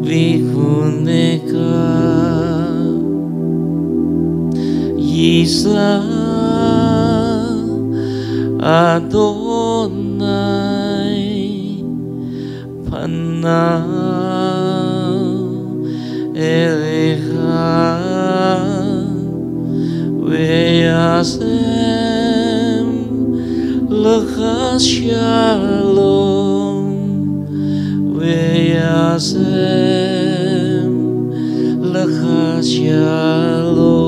Vihuneka Yisa Adonai Panav Elecha Ve'asem Lecha Shalom Ve'asem Lecha Shalom.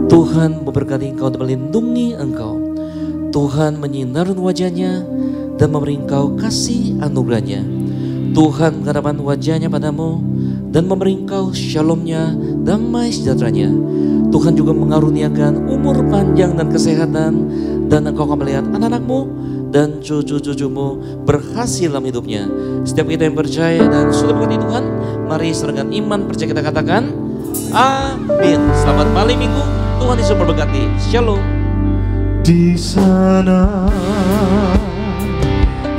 Tuhan memberkati engkau dan melindungi engkau. Tuhan menyinarkan wajahnya dan memberi engkau kasih anugerahnya. Tuhan menghadapkan wajahnya padamu dan memberi engkau shalomnya, damai sejahteranya. Tuhan juga mengaruniakan umur panjang dan kesehatan, dan engkau akan melihat anak-anakmu dan cucu-cucumu berhasil dalam hidupnya. Setiap kita yang percaya dan sudah mengerti Tuhan, mari serahkan iman percaya kita katakan amin. Selamat malam minggu, Tuhan Yesus memberkati. Shalom. Di sana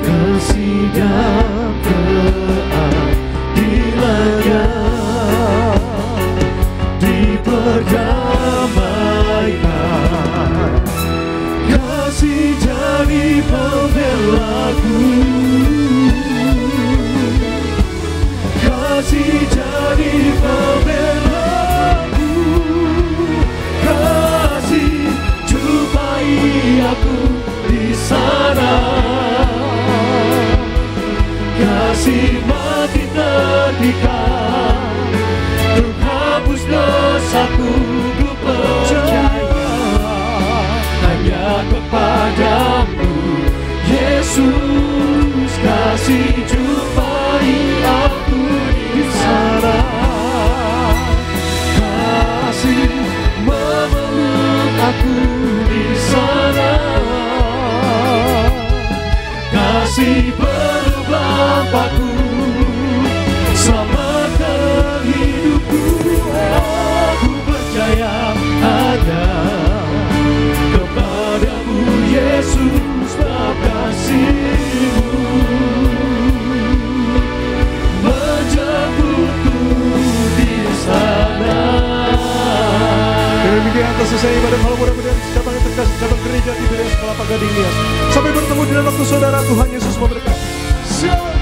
kasih dan keadilannya diperdamaikan. Kasih jadi pembelaku, kasih jadi pembelaku, kasih jumpai aku di sana, kasih makin terdekat untuk hapus dosaku. Ku percaya hanya kepadamu, Yesus, kasih jumpai aku di sana, kasih memeluk aku di sana, kasih berubah bapakku, selamatkan hidupku. Aku percaya ada kepadamu, Yesus, bab kasih-Mu menjemputku di sana. Demikian atas selesai ibadah malam mudah-mudahan cabang yang terkasih, cabang gereja di Beres Kelapa Gading Nias. Sampai bertemu di dalam waktu saudara, Tuhan Yesus memberkati. Shalom.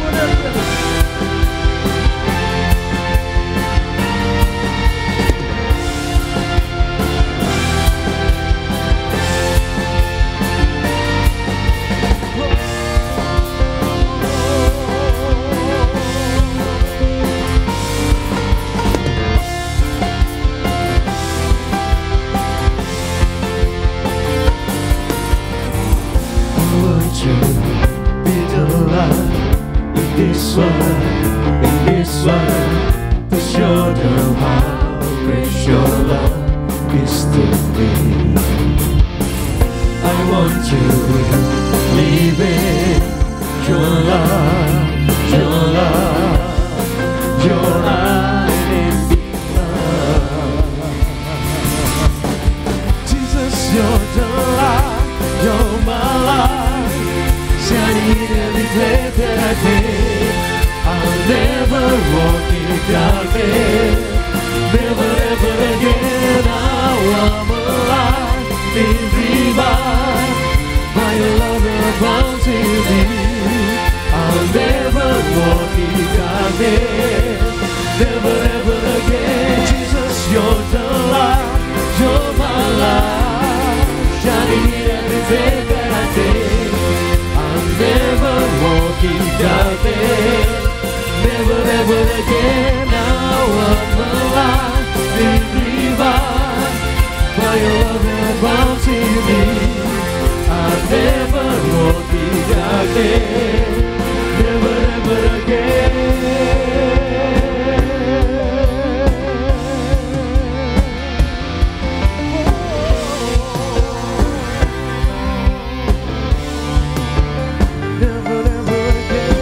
To show them how great your love, to live in your love, your love, your unending love. Jesus, you're the light, you're my life, shining in every day that I take. I'll never walk in darkness, never ever again. Now I'm alive, been revived by your love that bounds in me. I'll never walk in darkness, never ever again. Jesus, you're the light, you're my life, shining in every day that I take. I'll never walk in darkness, never ever again. Now I'm alive, been revived by your love that bounds in me. I'll never walk in darkness, never ever again. Never ever again.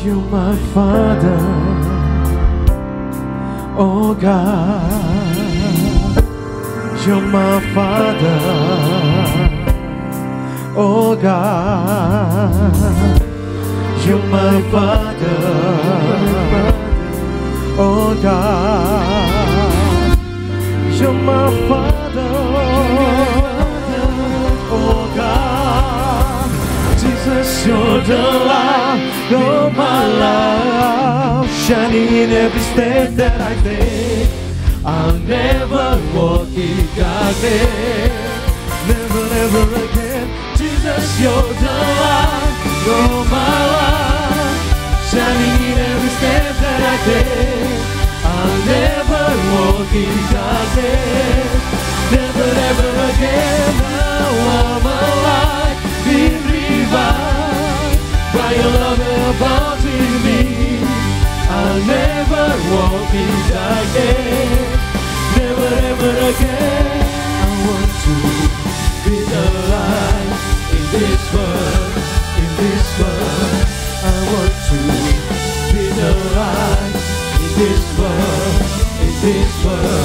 You're my Father, oh God. You're my Father, oh God. You're my Father, oh God. You're my Father, oh God. Jesus, you're the light of my life, shining in every step that I take. I'll never walk in darkness, never ever again. Jesus, you're the light of my life, shining in every step that I take. I'll never walk in darkness, never ever again. Now I'm alive, been revived by your love abounds in me. I'll never walk in darkness, never ever again. I want to be the light in this world, in this world. I want to be the light in this world, in this world.